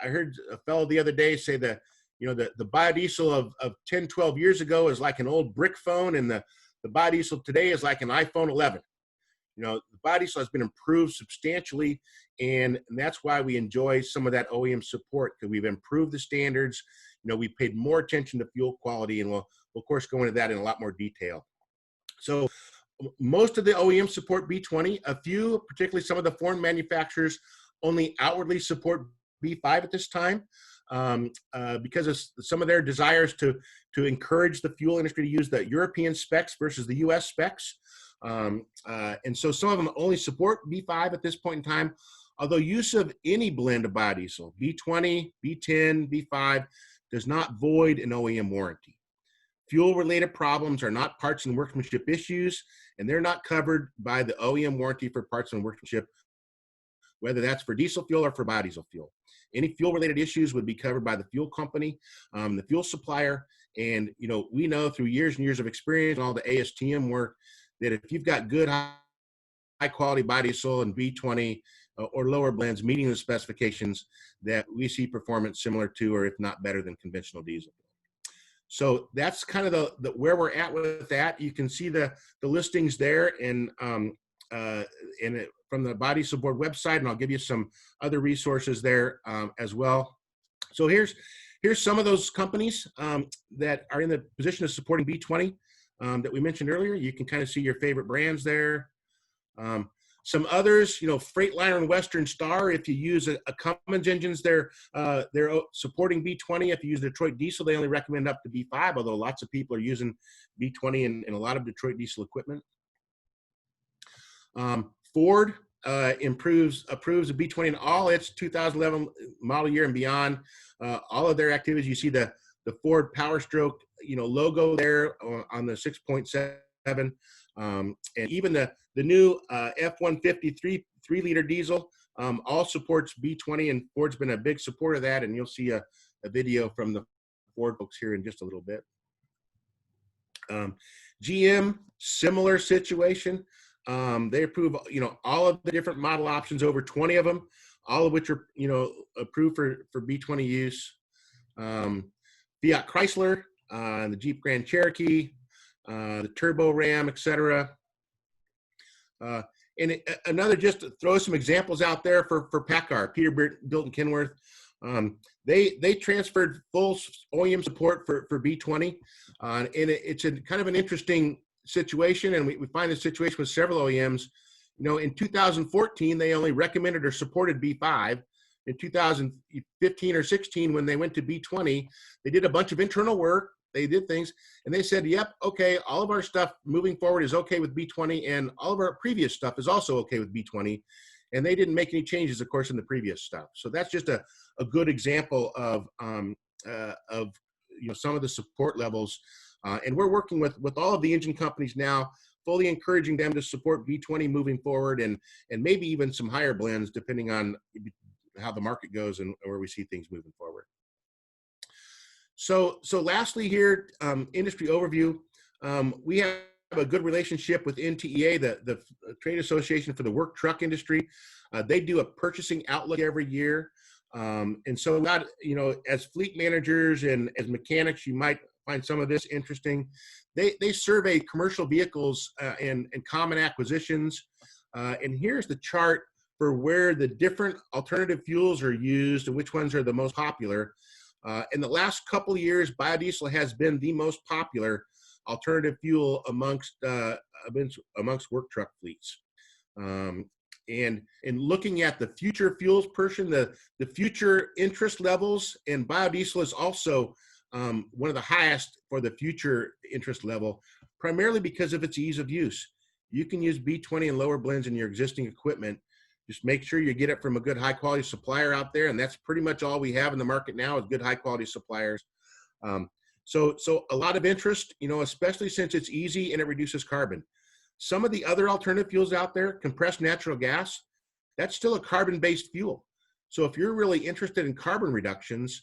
heard a fellow the other day say that, the biodiesel of 10, 12 years ago is like an old brick phone, and the biodiesel today is like an iPhone 11. the biodiesel has been improved substantially, and that's why we enjoy some of that OEM support, because we've improved the standards. We paid more attention to fuel quality, and we'll of course go into that in a lot more detail. So most of the OEM support B20. A few, particularly some of the foreign manufacturers, only outwardly support B5 at this time, because of some of their desires to encourage the fuel industry to use the European specs versus the US specs. And so some of them only support B5 at this point in time, although use of any blend of biodiesel, B20, B10, B5, does not void an OEM warranty. Fuel-related problems are not parts and workmanship issues, and they're not covered by the OEM warranty for parts and workmanship, whether that's for diesel fuel or for biodiesel fuel. Any fuel-related issues would be covered by the fuel company, the fuel supplier, and we know through years and years of experience and all the ASTM work that if you've got good high-quality biodiesel and B20 or lower blends meeting the specifications, that we see performance similar to, or if not better than, conventional diesel. So that's kind of the where we're at with that. You can see the listings there, and from the Biodiesel Board website, and I'll give you some other resources there as well. So here's some of those companies that are in the position of supporting B20 that we mentioned earlier. You can kind of see your favorite brands there. Some others, Freightliner and Western Star, if you use a Cummins engines, they're supporting B20. If you use Detroit diesel, they only recommend up to B5, although lots of people are using B20 in a lot of Detroit diesel equipment. Ford approves a B20 in all its 2011 model year and beyond. All of their activities, you see the Ford Power Stroke, logo there on the 6.7. And even the new F-150 3-liter diesel all supports B20, and Ford's been a big supporter of that, and you'll see a video from the Ford folks here in just a little bit. GM, similar situation. They approve, all of the different model options, over 20 of them, all of which are, approved for B20 use. Fiat Chrysler, the Jeep Grand Cherokee, the Turbo Ram, etc. And another, just to throw some examples out there for PACCAR, Peterbilt and Kenworth. They transferred full OEM support for B20, and it's a kind of an interesting situation, and we find this situation with several OEMs. In 2014, they only recommended or supported B5. In 2015 or 16, when they went to B20, they did a bunch of internal work. They did things, and they said, yep, okay, all of our stuff moving forward is okay with B20, and all of our previous stuff is also okay with B20. And they didn't make any changes, of course, in the previous stuff. So that's just a good example of some of the support levels. And we're working with all of the engine companies now, fully encouraging them to support B20 moving forward, and maybe even some higher blends, depending on how the market goes and where we see things moving forward. So lastly here, industry overview. We have a good relationship with NTEA, the trade association for the work truck industry. They do a purchasing outlook every year. And so not, as fleet managers and as mechanics, you might find some of this interesting. They survey commercial vehicles and common acquisitions. And here's the chart for where the different alternative fuels are used and which ones are the most popular. In the last couple of years, biodiesel has been the most popular alternative fuel amongst work truck fleets. And in looking at the future fuels portion, the future interest levels, and biodiesel is also one of the highest for the future interest level, primarily because of its ease of use. You can use B20 and lower blends in your existing equipment. Just make sure you get it from a good high quality supplier out there. And that's pretty much all we have in the market now is good high quality suppliers. So a lot of interest, especially since it's easy and it reduces carbon. Some of the other alternative fuels out there, compressed natural gas, that's still a carbon-based fuel. So if you're really interested in carbon reductions,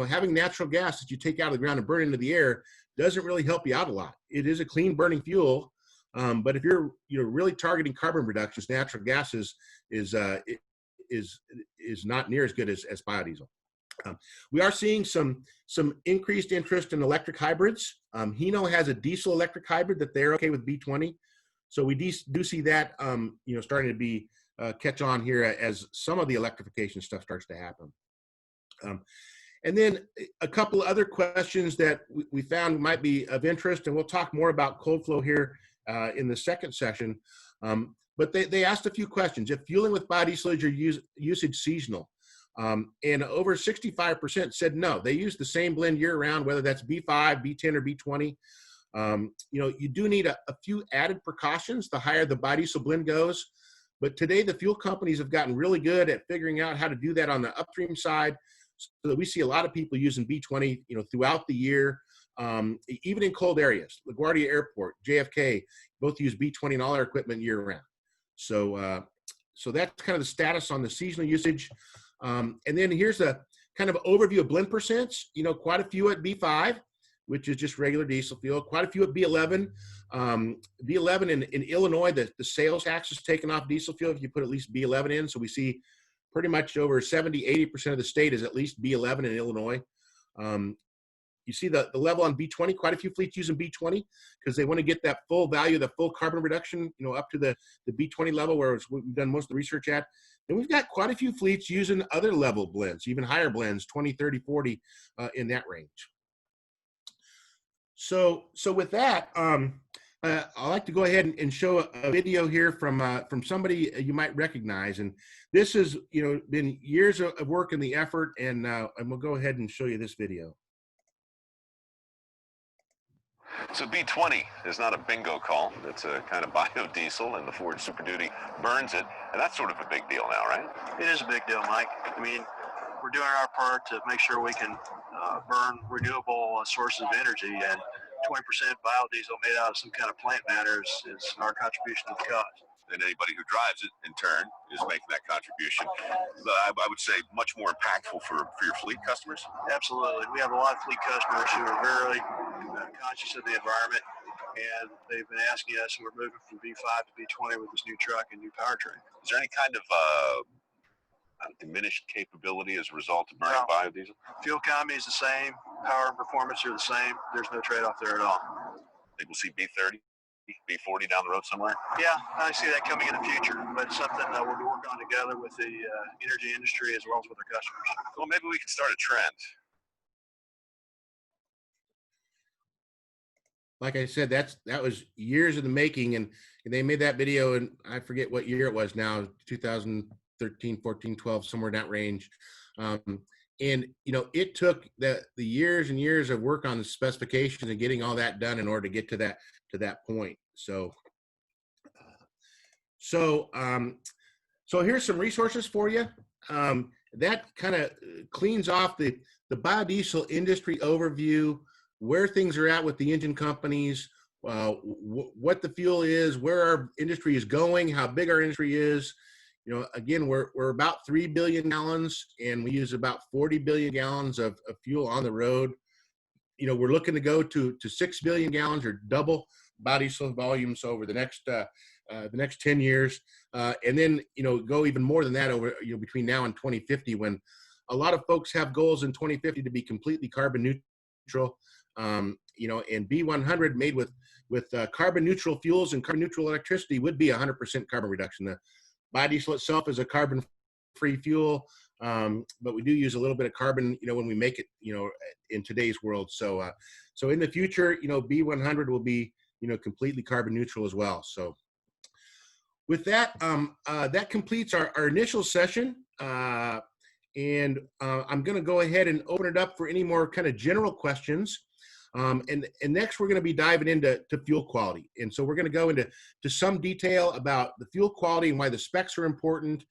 having natural gas that you take out of the ground and burn into the air doesn't really help you out a lot. It is a clean burning fuel, but if you're really targeting carbon reductions, natural gas is not near as good as biodiesel. We are seeing some increased interest in electric hybrids. Hino has a diesel electric hybrid that they're okay with B20. So we do see that, starting to be catch on here as some of the electrification stuff starts to happen. And then a couple of other questions that we found might be of interest, and we'll talk more about cold flow here in the second session. But they asked a few questions. If fueling with biodiesel is your usage seasonal? And over 65% said no. They use the same blend year round, whether that's B5, B10, or B20. You do need a few added precautions the higher the biodiesel blend goes. But today, the fuel companies have gotten really good at figuring out how to do that on the upstream side, so that we see a lot of people using B20, throughout the year, even in cold areas. LaGuardia Airport, JFK, both use B20 in all our equipment year round. So that's kind of the status on the seasonal usage. And then here's a kind of overview of blend percents. Quite a few at B5, which is just regular diesel fuel. Quite a few at B11. B11 in Illinois, the sales tax is taken off diesel fuel if you put at least B11 in. So we see pretty much over 70–80% of the state is at least B11 in Illinois. You see the level on B20, quite a few fleets using B20 because they want to get that full value, the full carbon reduction, up to the B20 level where we've done most of the research at. And we've got quite a few fleets using other level blends, even higher blends, 20, 30, 40 in that range. So with that, I'd like to go ahead and show a video here from somebody you might recognize, and this has been years of work and the effort, and we'll go ahead and show you this video. So B20 is not a bingo call. It's a kind of biodiesel, and the Ford Super Duty burns it, and that's sort of a big deal now, right? It is a big deal, Mike. I mean, we're doing our part to make sure we can burn renewable sources of energy, and 20% biodiesel made out of some kind of plant matter is our contribution to the cause. And anybody who drives it, in turn, is making that contribution. But I would say much more impactful for your fleet customers. Absolutely. We have a lot of fleet customers who are very conscious of the environment, and they've been asking us, and we're moving from B5 to B20 with this new truck and new powertrain. Is there any kind of diminished capability as a result of burning biodiesel? Fuel economy is the same. Power and performance are the same. There's no trade-off there at all. I think we'll see B30, B40 down the road somewhere. Yeah, I see that coming in the future, but it's something that we're working on together with the energy industry as well as with our customers. Well, maybe we can start a trend. Like I said, that was years in the making, and they made that video, and I forget what year it was now, 2013, 14, 12, somewhere in that range. And it took the years and years of work on the specifications and getting all that done in order to get to that point. So here's some resources for you. That kind of cleans off the biodiesel industry overview, where things are at with the engine companies, what the fuel is, where our industry is going, how big our industry is. Again, we're about 3 billion gallons, and we use about 40 billion gallons of fuel on the road. We're looking to go to 6 billion gallons, or double biodiesel volumes over the next 10 years, and then go even more than that over between now and 2050, when a lot of folks have goals in 2050 to be completely carbon neutral. And B100 made with carbon neutral fuels and carbon neutral electricity would be 100% carbon reduction. The biodiesel itself is a carbon-free fuel, but we do use a little bit of carbon, when we make it, in today's world. So in the future, B100 will be, completely carbon neutral as well. So with that, that completes our initial session. And I'm going to go ahead and open it up for any more kind of general questions. And next, we're going to be diving into fuel quality. And so we're going to go into some detail about the fuel quality and why the specs are important,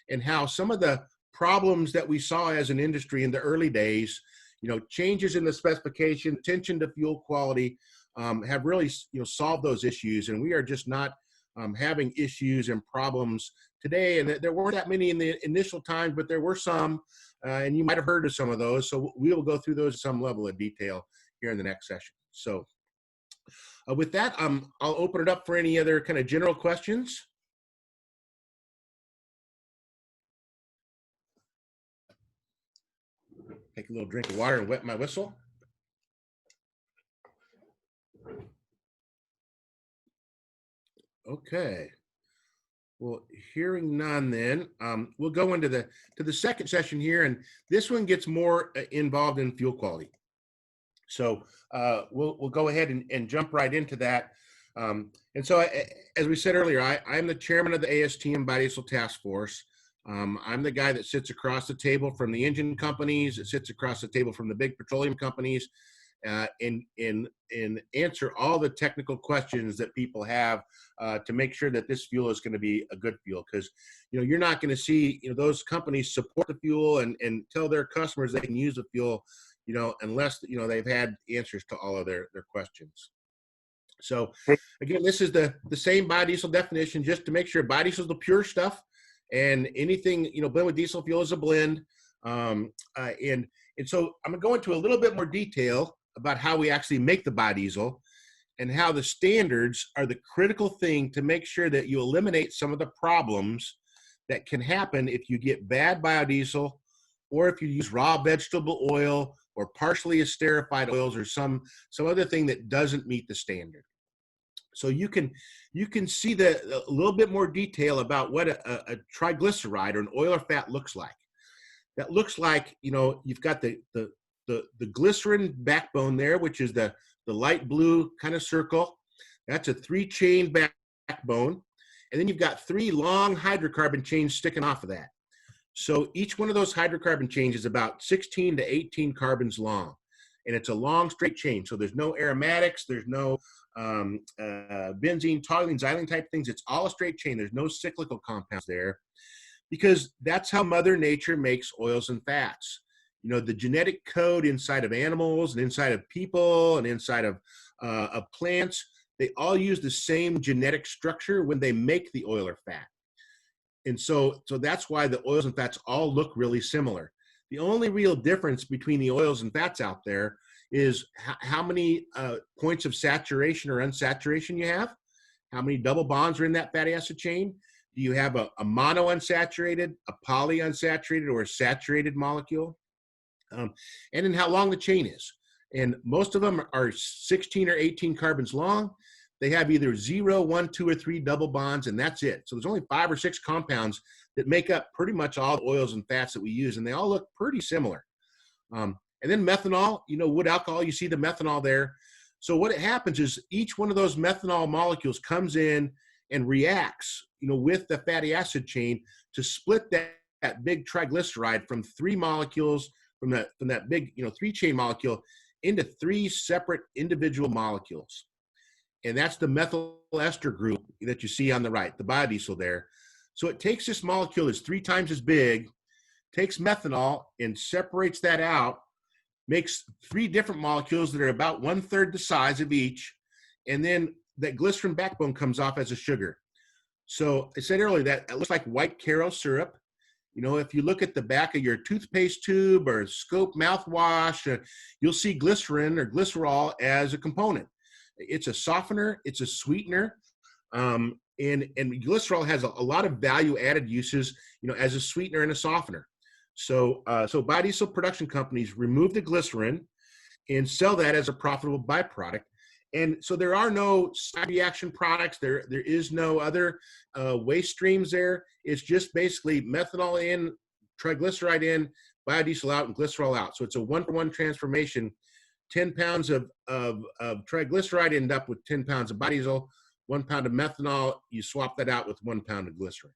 and how some of the problems that we saw as an industry in the early days, changes in the specification, attention to fuel quality, have really, solved those issues. And we are just not having issues and problems today. And there weren't that many in the initial times, but there were some, and you might have heard of some of those. So we will go through those in some level of detail here in the next session. So with that, I'll open it up for any other kind of general questions. Take a little drink of water and wet my whistle. Okay. Well, hearing none, then we'll go into the second session here, and this one gets more involved in fuel quality. So we'll go ahead and jump right into that. And so, as we said earlier, I'm the chairman of the ASTM Biodiesel Task Force. I'm the guy that sits across the table from the engine companies, that sits across the table from the big petroleum companies, and answer all the technical questions that people have to make sure that this fuel is going to be a good fuel. Because you're not going to see those companies support the fuel and tell their customers they can use the fuel, unless they've had answers to all of their questions. So again, this is the same biodiesel definition, just to make sure biodiesel is the pure stuff, and anything blend with diesel fuel is a blend. And so I'm gonna go into a little bit more detail about how we actually make the biodiesel and how the standards are the critical thing to make sure that you eliminate some of the problems that can happen if you get bad biodiesel, or if you use raw vegetable oil or partially esterified oils, or some other thing that doesn't meet the standard. So you can see a little bit more detail about what a triglyceride or an oil or fat looks like. That looks like, you've got the glycerin backbone there, which is the light blue kind of circle. That's a 3-chain backbone. And then you've got 3 long hydrocarbon chains sticking off of that. So each one of those hydrocarbon chains is about 16 to 18 carbons long. And it's a long straight chain. So there's no aromatics, there's no benzene, toluene, xylene type things. It's all a straight chain. There's no cyclical compounds there, because that's how Mother Nature makes oils and fats. The genetic code inside of animals and inside of people and inside of plants, they all use the same genetic structure when they make the oil or fat. And so that's why the oils and fats all look really similar. The only real difference between the oils and fats out there is how many points of saturation or unsaturation you have, how many double bonds are in that fatty acid chain. Do you have a monounsaturated, a polyunsaturated, or a saturated molecule? And then how long the chain is. And most of them are 16 or 18 carbons long. They have either 0, 1, 2, or 3 double bonds, and that's it. So there's only 5 or 6 compounds that make up pretty much all the oils and fats that we use, and they all look pretty similar. And then methanol, wood alcohol, you see the methanol there. So what happens is each one of those methanol molecules comes in and reacts, with the fatty acid chain to split that big triglyceride from 3 molecules, from that big, 3-chain molecule into 3 separate individual molecules. And that's the methyl ester group that you see on the right, the biodiesel there. So it takes this molecule that's 3 times as big, takes methanol and separates that out, makes 3 different molecules that are about 1/3 the size of each, and then that glycerin backbone comes off as a sugar. So I said earlier that it looks like white Karo syrup. If you look at the back of your toothpaste tube or Scope mouthwash, you'll see glycerin or glycerol as a component. It's a softener, it's a sweetener, and glycerol has a lot of value-added uses, as a sweetener and a softener. So biodiesel production companies remove the glycerin and sell that as a profitable byproduct. And so there are no side reaction products. There is no other waste streams there. It's just basically methanol in, triglyceride in, biodiesel out, and glycerol out. So it's a 1-for-1 transformation. 10 pounds of triglyceride end up with 10 pounds of biodiesel. 1 pound of methanol, you swap that out with 1 pound of glycerin.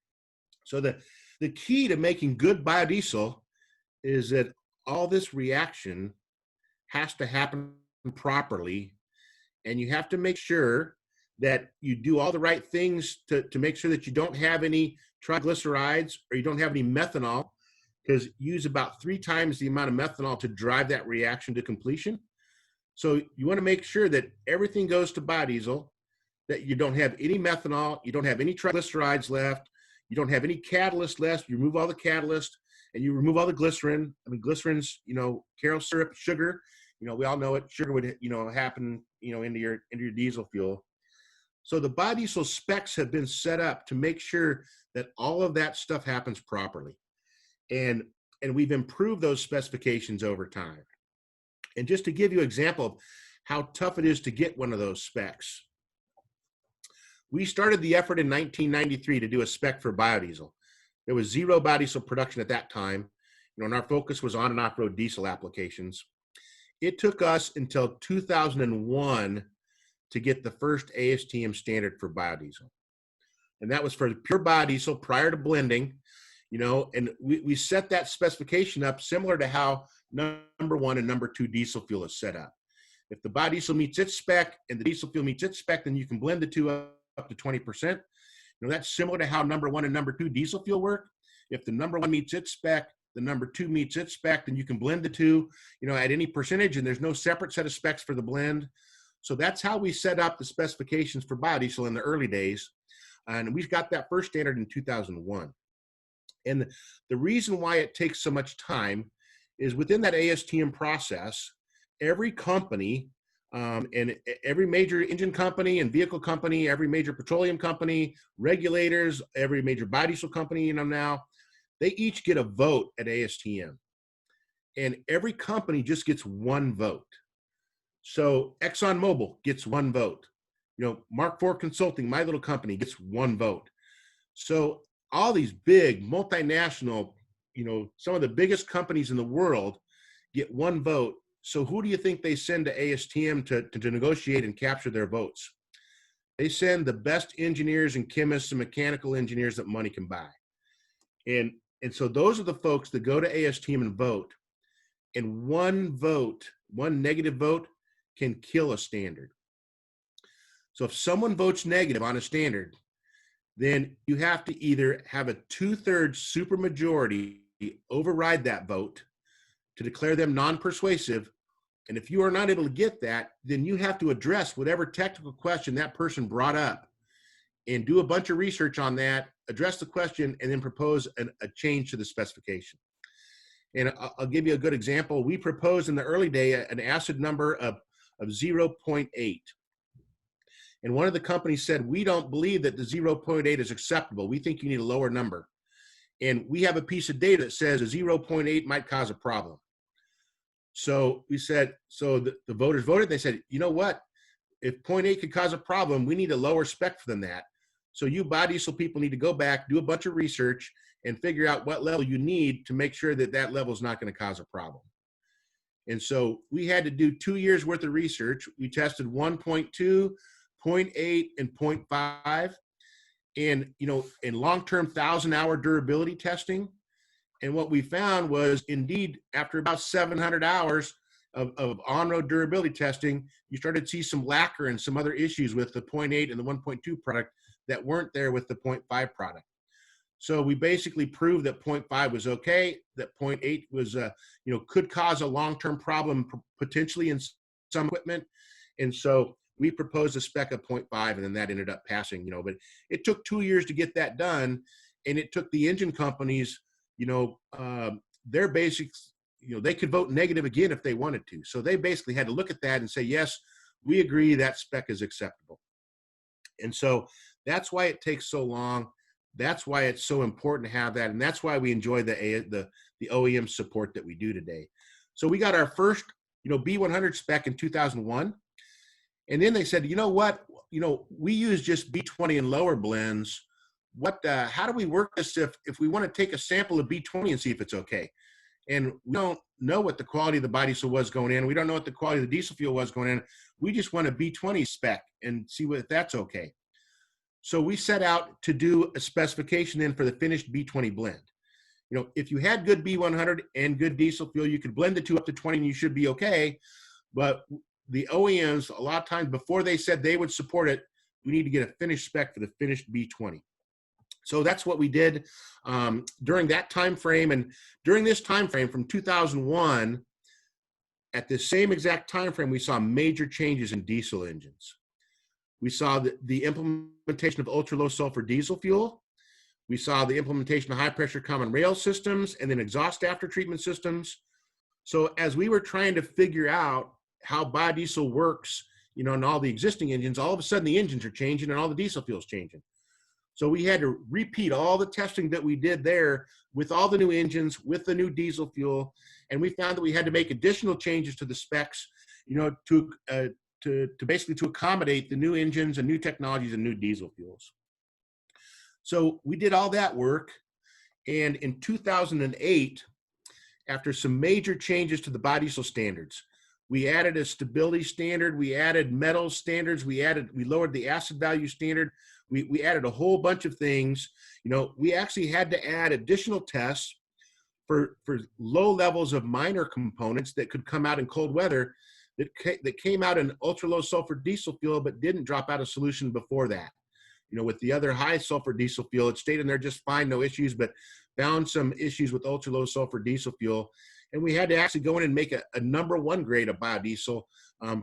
So the key to making good biodiesel is that all this reaction has to happen properly, and you have to make sure that you do all the right things to make sure that you don't have any triglycerides or you don't have any methanol, because you use about 3 times the amount of methanol to drive that reaction to completion. So you want to make sure that everything goes to biodiesel, that you don't have any methanol, you don't have any triglycerides left, you don't have any catalyst left. You remove all the catalyst and you remove all the glycerin. I mean, glycerin's, Karo syrup, sugar. We all know it. Sugar would, happen, into your diesel fuel. So the biodiesel specs have been set up to make sure that all of that stuff happens properly. And we've improved those specifications over time. And just to give you an example of how tough it is to get one of those specs, We started the effort in 1993 to do a spec for biodiesel. There was zero biodiesel production at that time, and our focus was on and off-road diesel applications. It took us until 2001 to get the first ASTM standard for biodiesel. And that was for pure biodiesel prior to blending, and we set that specification up similar to how number 1 and number 2 diesel fuel is set up. If the biodiesel meets its spec and the diesel fuel meets its spec, then you can blend the two up to 20%. That's similar to how number 1 and number 2 diesel fuel work. If the number 1 meets its spec, the number 2 meets its spec, then you can blend the two, at any percentage, and there's no separate set of specs for the blend. So that's how we set up the specifications for biodiesel in the early days. And we got that first standard in 2001. And the reason why it takes so much time is within that ASTM process, every company and every major engine company and vehicle company, every major petroleum company, regulators, every major biodiesel company, now, they each get a vote at ASTM. And every company just gets one vote. So ExxonMobil gets one vote. Mark IV Consulting, my little company, gets one vote. So all these big multinational, some of the biggest companies in the world get one vote. So who do you think they send to ASTM to negotiate and capture their votes? They send the best engineers and chemists and mechanical engineers that money can buy. And so those are the folks that go to ASTM and vote. And one vote, one negative vote, can kill a standard. So if someone votes negative on a standard, then you have to either have a 2/3 supermajority override that vote to declare them non-persuasive. And if you are not able to get that, then you have to address whatever technical question that person brought up and do a bunch of research on that, address the question, and then propose a change to the specification. And I'll give you a good example. We proposed in the early day an acid number of 0.8. And one of the companies said, we don't believe that the 0.8 is acceptable. We think you need a lower number. And we have a piece of data that says a 0.8 might cause a problem. So we said, so the voters voted. They said, you know what? If 0.8 could cause a problem, we need a lower spec than that. So you biodiesel people need to go back, do a bunch of research, and figure out what level you need to make sure that that level is not going to cause a problem. And so we had to do 2 years worth of research. We tested 1.2, 0.8, and 0.5, and in long-term 1,000-hour durability testing. And what we found was, indeed, after about 700 hours of on-road durability testing, you started to see some lacquer and some other issues with the 0.8 and the 1.2 product that weren't there with the 0.5 product. So we basically proved that 0.5 was okay, that 0.8 was, could cause a long-term problem potentially in some equipment. And so we proposed a spec of 0.5, and then that ended up passing, but it took 2 years to get that done. And it took the engine companies, their basics, they could vote negative again if they wanted to. So they basically had to look at that and say, yes, we agree that spec is acceptable. And so that's why it takes so long. That's why it's so important to have that. And that's why we enjoy the OEM support that we do today. So we got our first, B100 spec in 2001. And then they said, you know what, we use just B20 and lower blends. How do we work this if we want to take a sample of B20 and see if it's okay? And we don't know what the quality of the biodiesel was going in. We don't know what the quality of the diesel fuel was going in. We just want a B20 spec and see if that's okay. So we set out to do a specification then for the finished B20 blend. If you had good B100 and good diesel fuel, you could blend the two up to 20 and you should be okay. But the OEMs, a lot of times before they said they would support it, we need to get a finished spec for the finished B20. So that's what we did during that time frame. And during this time frame from 2001, at the same exact time frame, we saw major changes in diesel engines. We saw the implementation of ultra-low sulfur diesel fuel. We saw the implementation of high-pressure common rail systems and then exhaust after-treatment systems. So as we were trying to figure out how biodiesel works, in all the existing engines, all of a sudden the engines are changing and all the diesel fuel is changing. So we had to repeat all the testing that we did there with all the new engines, with the new diesel fuel. And we found that we had to make additional changes to the specs, to basically to accommodate the new engines and new technologies and new diesel fuels. So we did all that work. And in 2008, after some major changes to the biodiesel standards, we added a stability standard, we added metal standards, we lowered the acid value standard, we added a whole bunch of things. You know, we actually had to add additional tests for low levels of minor components that could come out in cold weather that came out in ultra low sulfur diesel fuel, but didn't drop out of solution before that. You know, with the other high sulfur diesel fuel, it stayed in there just fine, no issues, but found some issues with ultra low sulfur diesel fuel. And we had to actually go in and make a number 1 grade of biodiesel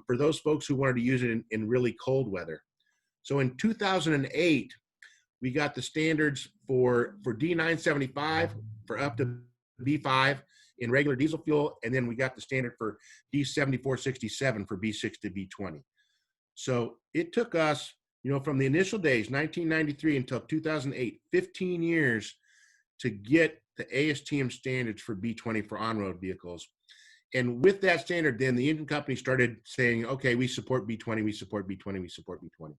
for those folks who wanted to use it in really cold weather. So in 2008, we got the standards for D975 for up to B5 in regular diesel fuel, and then we got the standard for D7467 for B6 to B20. So it took us, you know, from the initial days, 1993 until 2008, 15 years to get the ASTM standards for B20 for on-road vehicles. And with that standard, then the engine company started saying, okay, we support B20, we support B20, we support B20.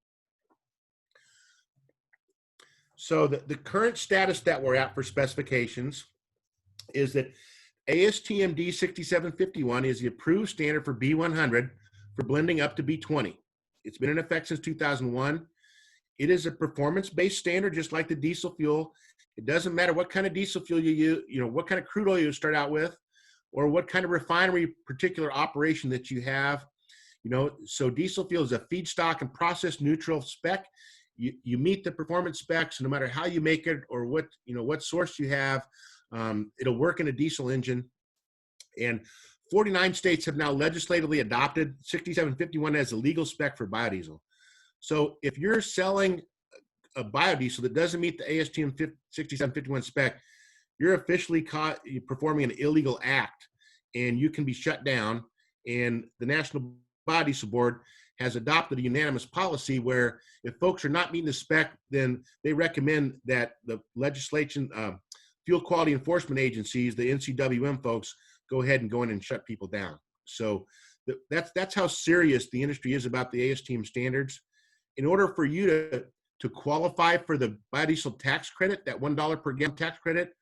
So the current status that we're at for specifications is that ASTM D6751 is the approved standard for B100 for blending up to B20. It's been in effect since 2001. It is a performance-based standard, just like the diesel fuel. It doesn't matter what kind of diesel fuel you use, you know, what kind of crude oil you start out with, or what kind of refinery particular operation that you have. You know, so diesel fuel is a feedstock and process neutral spec. You meet the performance specs, no matter how you make it or what, you know, what source you have. It'll work in a diesel engine. And 49 states have now legislatively adopted 6751 as a legal spec for biodiesel. So if you're selling a biodiesel that doesn't meet the ASTM 6751 spec, you're officially caught performing an illegal act, and you can be shut down. And the National Biodiesel Board has adopted a unanimous policy where if folks are not meeting the spec, then they recommend that the legislation, fuel quality enforcement agencies, the NCWM folks, go ahead and go in and shut people down. So that's how serious the industry is about the ASTM standards. In order for you to qualify for the biodiesel tax credit, that $1 per gallon tax credit,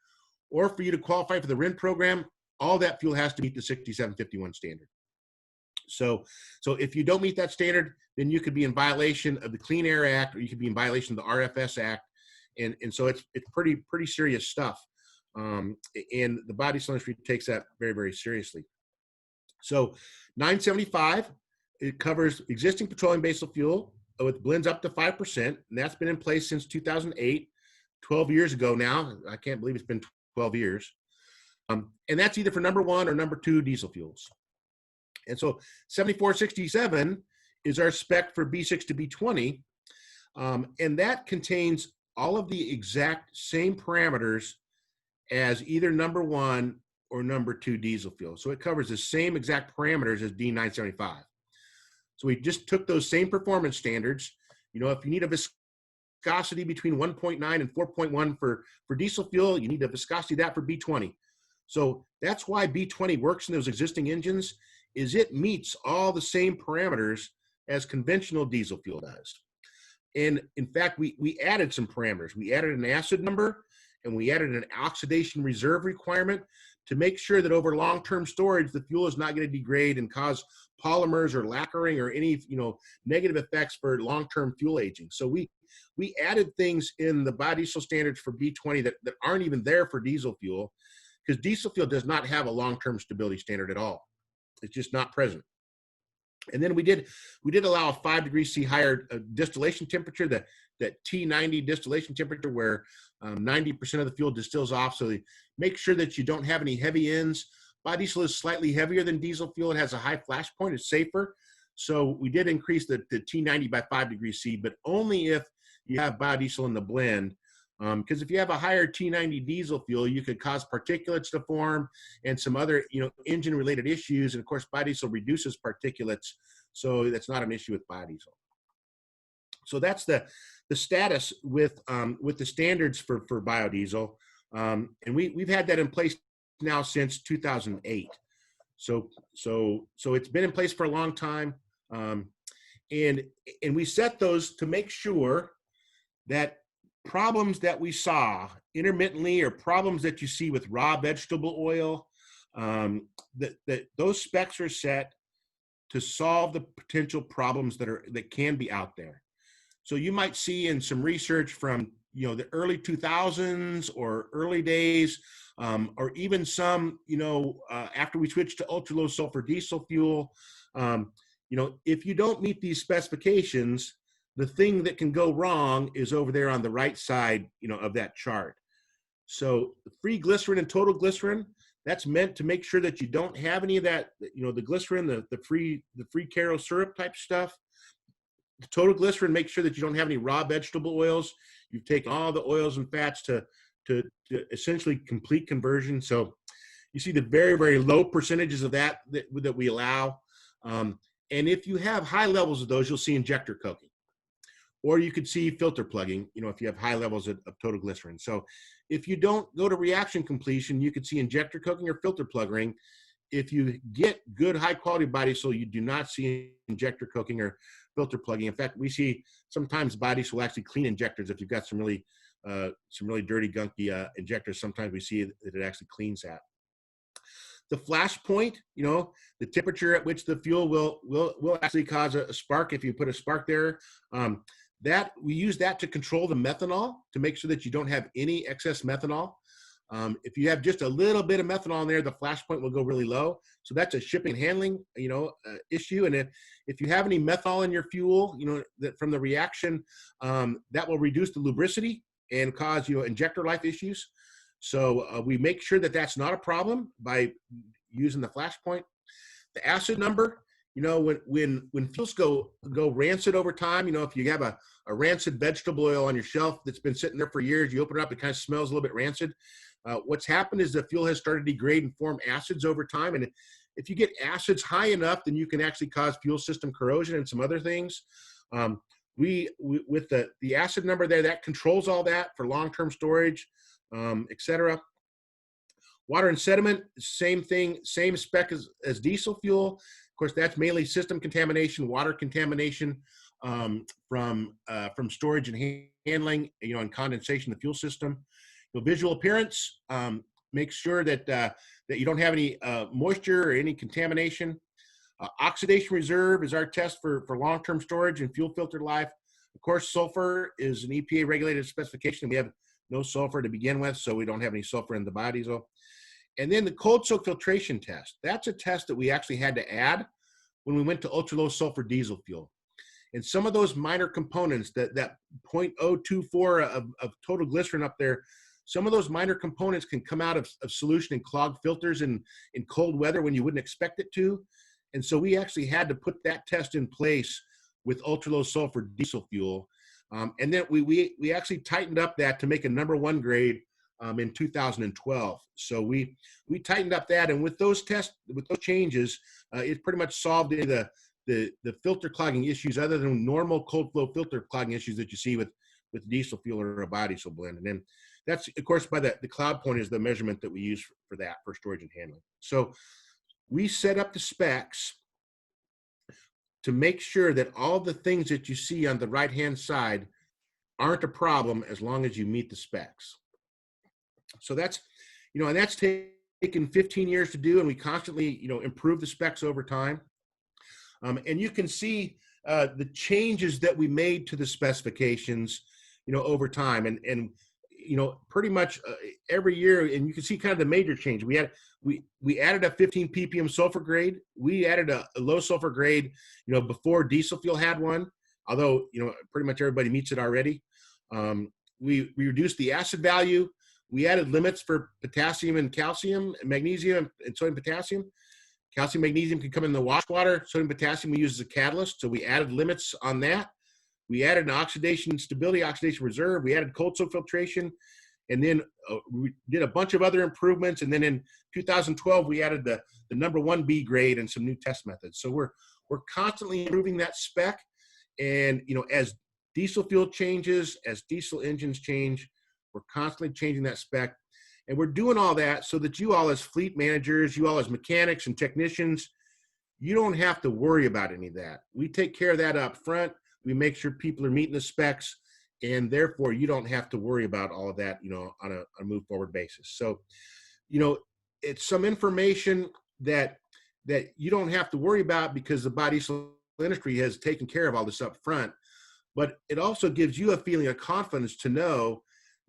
or for you to qualify for the RIN program, all that fuel has to meet the 6751 standard. So if you don't meet that standard, then you could be in violation of the Clean Air Act, or you could be in violation of the RFS Act. And so it's pretty serious stuff. And the biodiesel industry takes that very, very seriously. So 975, it covers existing petroleum-based fuel with blends up to 5%, and that's been in place since 2008, 12 years ago now. I can't believe it's been 12 years. And that's either for number 1 or number 2 diesel fuels. And so 7467 is our spec for B6 to B20, and that contains all of the exact same parameters as either number 1 or number 2 diesel fuel. So it covers the same exact parameters as D975. So we just took those same performance standards. You know, if you need a viscosity between 1.9 and 4.1 for diesel fuel, you need a viscosity of that for B20. So that's why B20 works in those existing engines, is it meets all the same parameters as conventional diesel fuel does. And in fact, we added some parameters. We added an acid number, and we added an oxidation reserve requirement to make sure that over long-term storage, the fuel is not going to degrade and cause polymers or lacquering or any, you know, negative effects for long-term fuel aging. So we added things in the biodiesel standards for B20 that aren't even there for diesel fuel, because diesel fuel does not have a long-term stability standard at all. It's just not present. And then we did allow a 5 degrees C higher distillation temperature, that T90 distillation temperature, where 90% of the fuel distills off. So make sure that you don't have any heavy ends. Biodiesel is slightly heavier than diesel fuel. It has a high flash point. It's safer. So we did increase the T90 by 5 degrees C, but only if you have biodiesel in the blend. Because if you have a higher T90 diesel fuel, you could cause particulates to form and some other, you know, engine-related issues. And of course, biodiesel reduces particulates, so that's not an issue with biodiesel. So that's the status with the standards for biodiesel, and we've had that in place now since 2008. So it's been in place for a long time. And we set those to make sure that problems that we saw intermittently, or problems that you see with raw vegetable oil, that those specs are set to solve the potential problems that can be out there. So you might see in some research from the early 2000s or early days, or even some after we switched to ultra low sulfur diesel fuel, if you don't meet these specifications, the thing that can go wrong is over there on the right side of that chart. So free glycerin and total glycerin, that's meant to make sure that you don't have any of that, the glycerin, the free Caro syrup type stuff. The total glycerin makes sure that you don't have any raw vegetable oils. You've taken all the oils and fats to essentially complete conversion. So you see the very, very low percentages of that we allow. And if you have high levels of those, you'll see injector coking. Or you could see filter plugging, if you have high levels of total glycerin. So if you don't go to reaction completion, you could see injector coking or filter plugging. If you get good high quality biodiesel, you do not see injector coking or filter plugging. In fact, we see sometimes biodiesel will actually clean injectors. If you've got some really dirty, gunky injectors, sometimes we see that it actually cleans that. The flash point, the temperature at which the fuel will actually cause a spark if you put a spark there. That we use that to control the methanol, to make sure that you don't have any excess methanol. If you have just a little bit of methanol in there, the flash point will go really low. So that's a shipping and handling, issue. And if you have any methanol in your fuel, that from the reaction, that will reduce the lubricity and cause, injector life issues. So we make sure that that's not a problem by using the flash point. The acid number, when fuels go rancid over time, if you have a rancid vegetable oil on your shelf that's been sitting there for years, you open it up, it kind of smells a little bit rancid. What's happened is the fuel has started to degrade and form acids over time. And if you get acids high enough, then you can actually cause fuel system corrosion and some other things. With the acid number there, that controls all that for long-term storage, etc. Water and sediment, same thing, same spec as diesel fuel. Of course, that's mainly system contamination, water contamination from storage and handling, and condensation in the fuel system. Visual appearance, make sure that you don't have any moisture or any contamination. Oxidation reserve is our test for long-term storage and fuel filter life. Of course, sulfur is an EPA regulated specification. We have no sulfur to begin with, so we don't have any sulfur in the biodiesel. And then the cold soak filtration test. That's a test that we actually had to add when we went to ultra low sulfur diesel fuel. And some of those minor components, that 0.024 of total glycerin up there, some of those minor components can come out of solution and clog filters in cold weather when you wouldn't expect it to. And so we actually had to put that test in place with ultra low sulfur diesel fuel. And then we actually tightened up that to make a #1 grade in 2012. So we tightened up that, and with those changes, it pretty much solved any of the filter clogging issues, other than normal cold flow filter clogging issues that you see with diesel fuel or a biodiesel blend. And then that's, of course, by the cloud point is the measurement that we use for that, for storage and handling. So we set up the specs to make sure that all the things that you see on the right-hand side aren't a problem as long as you meet the specs. So that's, and that's taken 15 years to do, and we constantly, improve the specs over time. And you can see the changes that we made to the specifications, over time, and pretty much every year, and you can see kind of the major change. We added a 15 ppm sulfur grade. We added a low sulfur grade, before diesel fuel had one, although, pretty much everybody meets it already. We reduced the acid value. We added limits for potassium and calcium, magnesium and sodium potassium. Calcium, magnesium can come in the wash water. Sodium potassium we use as a catalyst. So we added limits on that. We added an oxidation stability, oxidation reserve. We added cold soak filtration. And then we did a bunch of other improvements. And then in 2012, we added the #1B grade and some new test methods. So we're constantly improving that spec. And, as diesel fuel changes, as diesel engines change, we're constantly changing that spec. And we're doing all that so that you all as fleet managers, you all as mechanics and technicians, You don't have to worry about any of that. We take care of that up front. We make sure people are meeting the specs, and therefore you don't have to worry about all of that, on a move forward basis. So, it's some information that you don't have to worry about because the biodiesel industry has taken care of all this up front. But it also gives you a feeling of confidence to know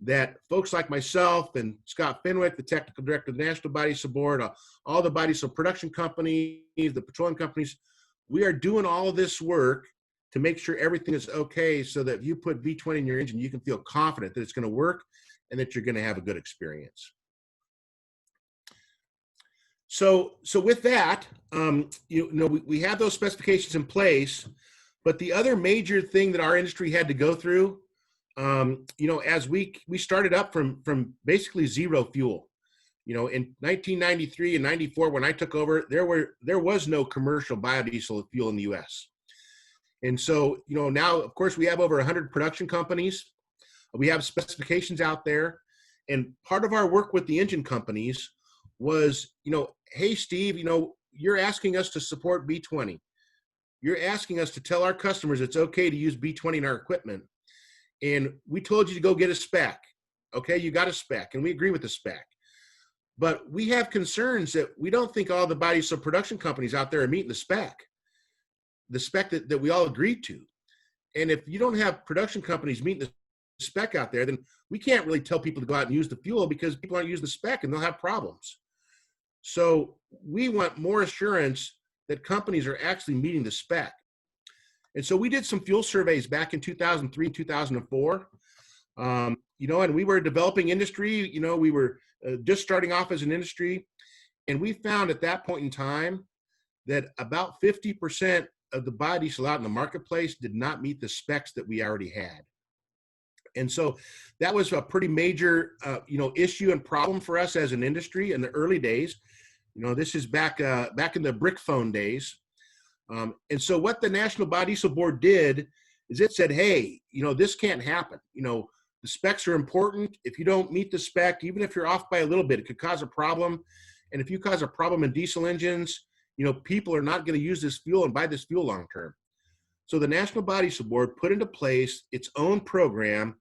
that folks like myself and Scott Fenwick, the technical director of the National Biodiesel Board, all the biodiesel production companies, the petroleum companies, we are doing all of this work to make sure everything is okay, so that if you put V20 in your engine, you can feel confident that it's going to work and that you're going to have a good experience. So with that, we have those specifications in place, but the other major thing that our industry had to go through, as we started up from basically zero fuel. In 1993 and 94, when I took over, there was no commercial biodiesel fuel in the U.S. And so, now, of course, we have over 100 production companies. We have specifications out there. And part of our work with the engine companies was, hey, Steve, you're asking us to support B20. You're asking us to tell our customers it's okay to use B20 in our equipment. And we told you to go get a spec. Okay, you got a spec, and we agree with the spec. But we have concerns that we don't think all the biodiesel production companies out there are meeting the spec that we all agreed to. And if you don't have production companies meeting the spec out there, then we can't really tell people to go out and use the fuel, because people aren't using the spec and they'll have problems. So we want more assurance that companies are actually meeting the spec. And so we did some fuel surveys back in 2003, 2004, and we were a developing industry. We were just starting off as an industry. And we found at that point in time that about 50% of the biodiesel out in the marketplace did not meet the specs that we already had. And so that was a pretty major, issue and problem for us as an industry in the early days. This is back in the brick phone days. And so what the National Biodiesel Board did is it said, hey, this can't happen. The specs are important. If you don't meet the spec, even if you're off by a little bit, it could cause a problem. And if you cause a problem in diesel engines, people are not going to use this fuel and buy this fuel long term. So the National Biodiesel Board put into place its own program,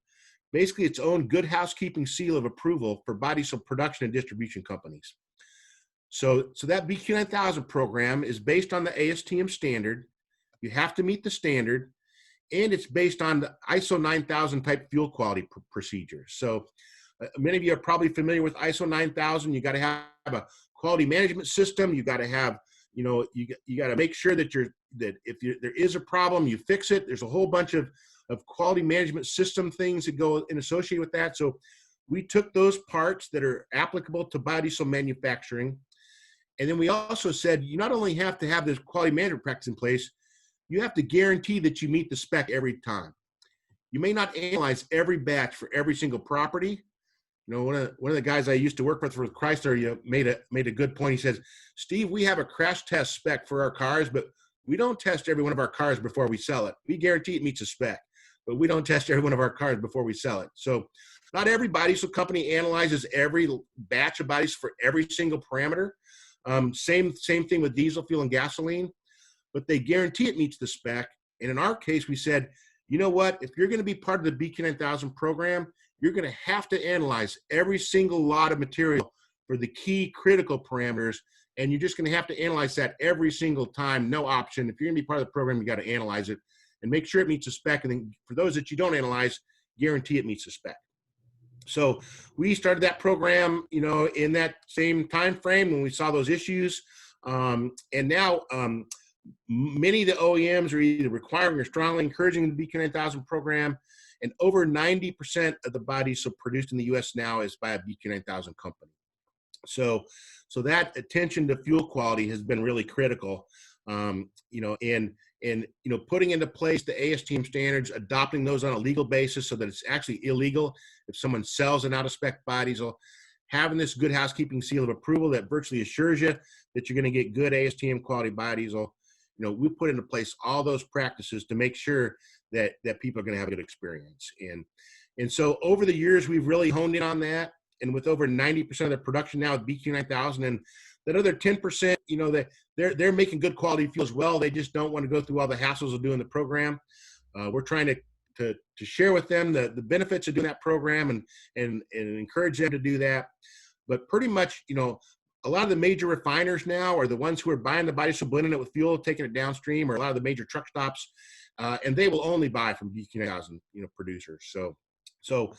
basically its own good housekeeping seal of approval for biodiesel production and distribution companies. So that BQ9000 program is based on the ASTM standard. You have to meet the standard, and it's based on the ISO 9000 type fuel quality procedures. So many of you are probably familiar with ISO 9000. You got to have a quality management system. You got to have, you got to make sure that there is a problem, you fix it. There's a whole bunch of quality management system things that go and associated with that. So we took those parts that are applicable to biodiesel manufacturing. And then we also said, you not only have to have this quality management practice in place, you have to guarantee that you meet the spec every time. You may not analyze every batch for every single property. One of the guys I used to work with for Chrysler, made a good point. He says, Steve, we have a crash test spec for our cars, but we don't test every one of our cars before we sell it. We guarantee it meets a spec, but we don't test every one of our cars before we sell it. So not every biodiesel company analyzes every batch of biodiesel for every single parameter. Same thing with diesel fuel and gasoline, but they guarantee it meets the spec. And in our case, we said, you know what, if you're going to be part of the BQ9000 program, you're going to have to analyze every single lot of material for the key critical parameters. And you're just going to have to analyze that every single time, no option. If you're going to be part of the program, you got to analyze it and make sure it meets the spec. And then for those that you don't analyze, guarantee it meets the spec. So we started that program, in that same time frame when we saw those issues. And now many of the OEMs are either requiring or strongly encouraging the BQ9000 program. And over 90% of the biodiesel produced in the U.S. now is by a BQ9000 company. So that attention to fuel quality has been really critical, and putting into place the ASTM standards, adopting those on a legal basis so that it's actually illegal if someone sells an out-of-spec biodiesel, having this good housekeeping seal of approval that virtually assures you that you're going to get good ASTM quality biodiesel. We put into place all those practices to make sure that people are going to have a good experience. And so over the years, we've really honed in on that. And with over 90% of the production now with BQ9000 and that other 10%, you know, that they're making good quality fuel as well. They just don't want to go through all the hassles of doing the program. We're trying to share with them the benefits of doing that program and encourage them to do that. But pretty much, you know, a lot of the major refiners now are the ones who are buying the biodiesel, blending it with fuel, taking it downstream, or a lot of the major truck stops, and they will only buy from BQ9000, you know, producers. So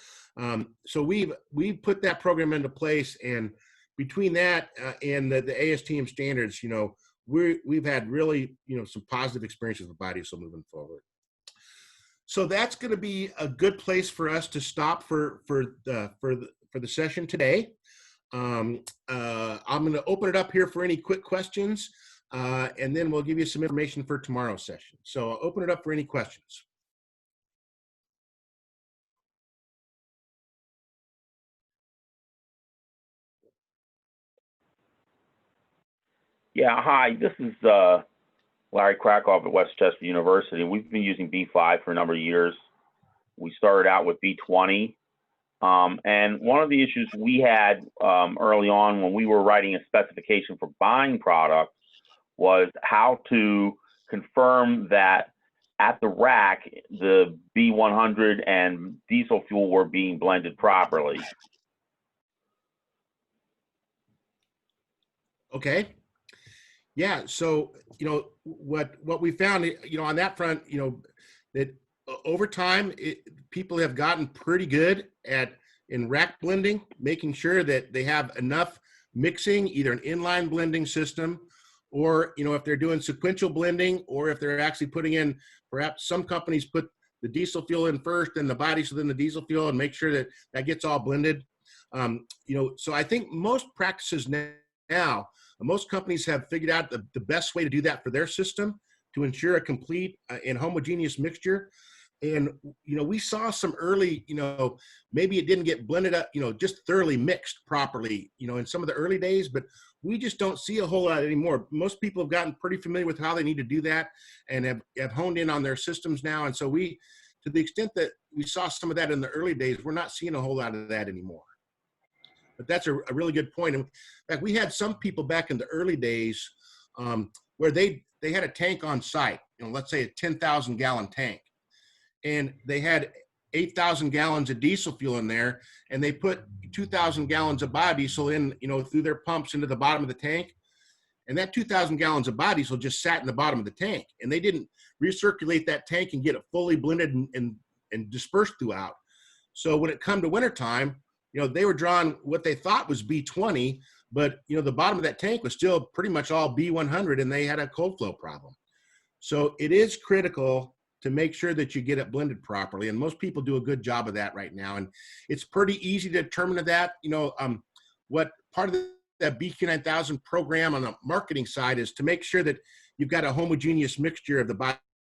we've put that program into place, and between that and the ASTM standards, you know, we've had really, you know, some positive experiences with biodiesel moving forward. So that's going to be a good place for us to stop for the session today. I'm going to open it up here for any quick questions, and then we'll give you some information for tomorrow's session. So I'll open it up for any questions. Yeah, hi, this is Larry Krakoff at Westchester University. We've been using B5 for a number of years. We started out with B20. And one of the issues we had early on when we were writing a specification for buying products was how to confirm that at the rack, the B100 and diesel fuel were being blended properly. Okay. Yeah. So, you know, what we found, you know, on that front, you know, that over time, people have gotten pretty good in rack blending, making sure that they have enough mixing, either an inline blending system, or, you know, if they're doing sequential blending, or if they're actually putting in, perhaps some companies put the diesel fuel in first, then the biodiesel, then the diesel fuel, and make sure that that gets all blended. You know, so I think most practices now, most companies have figured out the best way to do that for their system to ensure a complete and homogeneous mixture. And, you know, we saw some early, you know, maybe it didn't get blended up, you know, just thoroughly mixed properly, you know, in some of the early days, but we just don't see a whole lot anymore. Most people have gotten pretty familiar with how they need to do that and have honed in on their systems now. And so we, to the extent that we saw some of that in the early days, we're not seeing a whole lot of that anymore. But that's a really good point. In fact, we had some people back in the early days where they had a tank on site, you know, let's say a 10,000 gallon tank, and they had 8,000 gallons of diesel fuel in there, and they put 2,000 gallons of biodiesel in, you know, through their pumps into the bottom of the tank. And that 2,000 gallons of biodiesel just sat in the bottom of the tank, and they didn't recirculate that tank and get it fully blended and dispersed throughout. So when it come to wintertime, you know, they were drawing what they thought was B20, but, you know, the bottom of that tank was still pretty much all B100, and they had a cold flow problem. So it is critical to make sure that you get it blended properly. And most people do a good job of that right now. And it's pretty easy to determine that, you know, what part of that BQ9000 program on the marketing side is to make sure that you've got a homogeneous mixture of the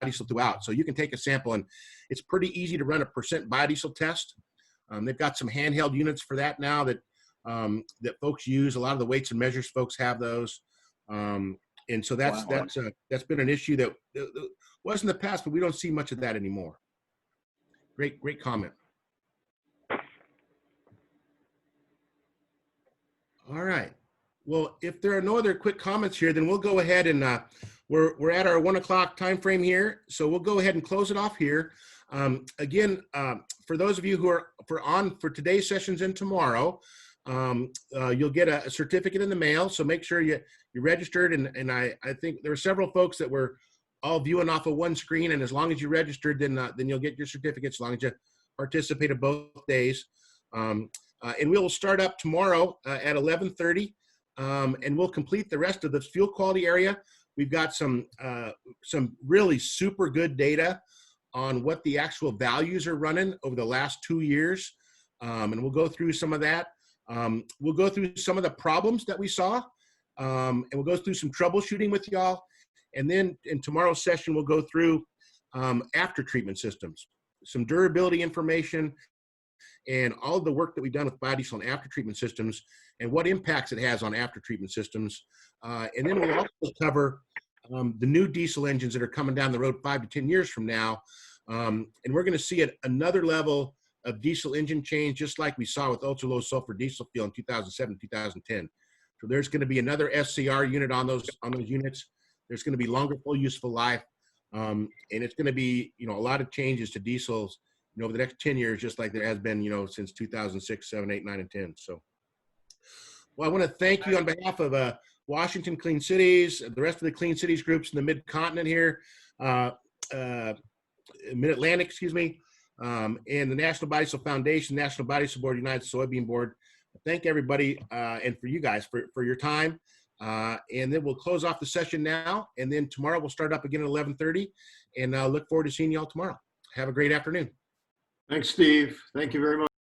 biodiesel throughout. So you can take a sample, and it's pretty easy to run a % biodiesel test. They've got some handheld units for that now that that folks use. A lot of the weights and measures folks have those. And so that's been an issue that was in the past, but we don't see much of that anymore. Great comment. All right. Well, if there are no other quick comments here, then we'll go ahead and we're at our 1 o'clock time frame here, so we'll go ahead and close it off here. Again, for those of you who are on for today's sessions and tomorrow, you'll get a certificate in the mail. So make sure you're registered. And I think there were several folks that were all viewing off of one screen. And as long as you registered, then you'll get your certificate as long as you participated both days. And we will start up tomorrow at 11:30, and we'll complete the rest of the fuel quality area. We've got some really super good data on what the actual values are running over the last 2 years. And we'll go through some of that. We'll go through some of the problems that we saw, and we'll go through some troubleshooting with y'all. And then in tomorrow's session, we'll go through after treatment systems, some durability information, and all of the work that we've done with biodiesel and after treatment systems and what impacts it has on after treatment systems. And then we'll also cover the new diesel engines that are coming down the road 5 to 10 years from now. And we're going to see another level of diesel engine change, just like we saw with ultra low sulfur diesel fuel in 2007, 2010. So there's going to be another SCR unit on those units. There's going to be longer full useful life, and it's going to be, you know, a lot of changes to diesels, you know, over the next 10 years, just like there has been, you know, since 2006, 7, 8, 9, and 10. So, well, I want to thank you on behalf of Washington Clean Cities, the rest of the Clean Cities groups in the Mid-Continent here, Mid-Atlantic, excuse me, and the National Biodiesel Foundation, National Biodiesel Board, United Soybean Board. Thank everybody and for you guys for your time. And then we'll close off the session now, and then tomorrow we'll start up again at 11:30, and look forward to seeing you all tomorrow. Have a great afternoon. Thanks, Steve. Thank you very much.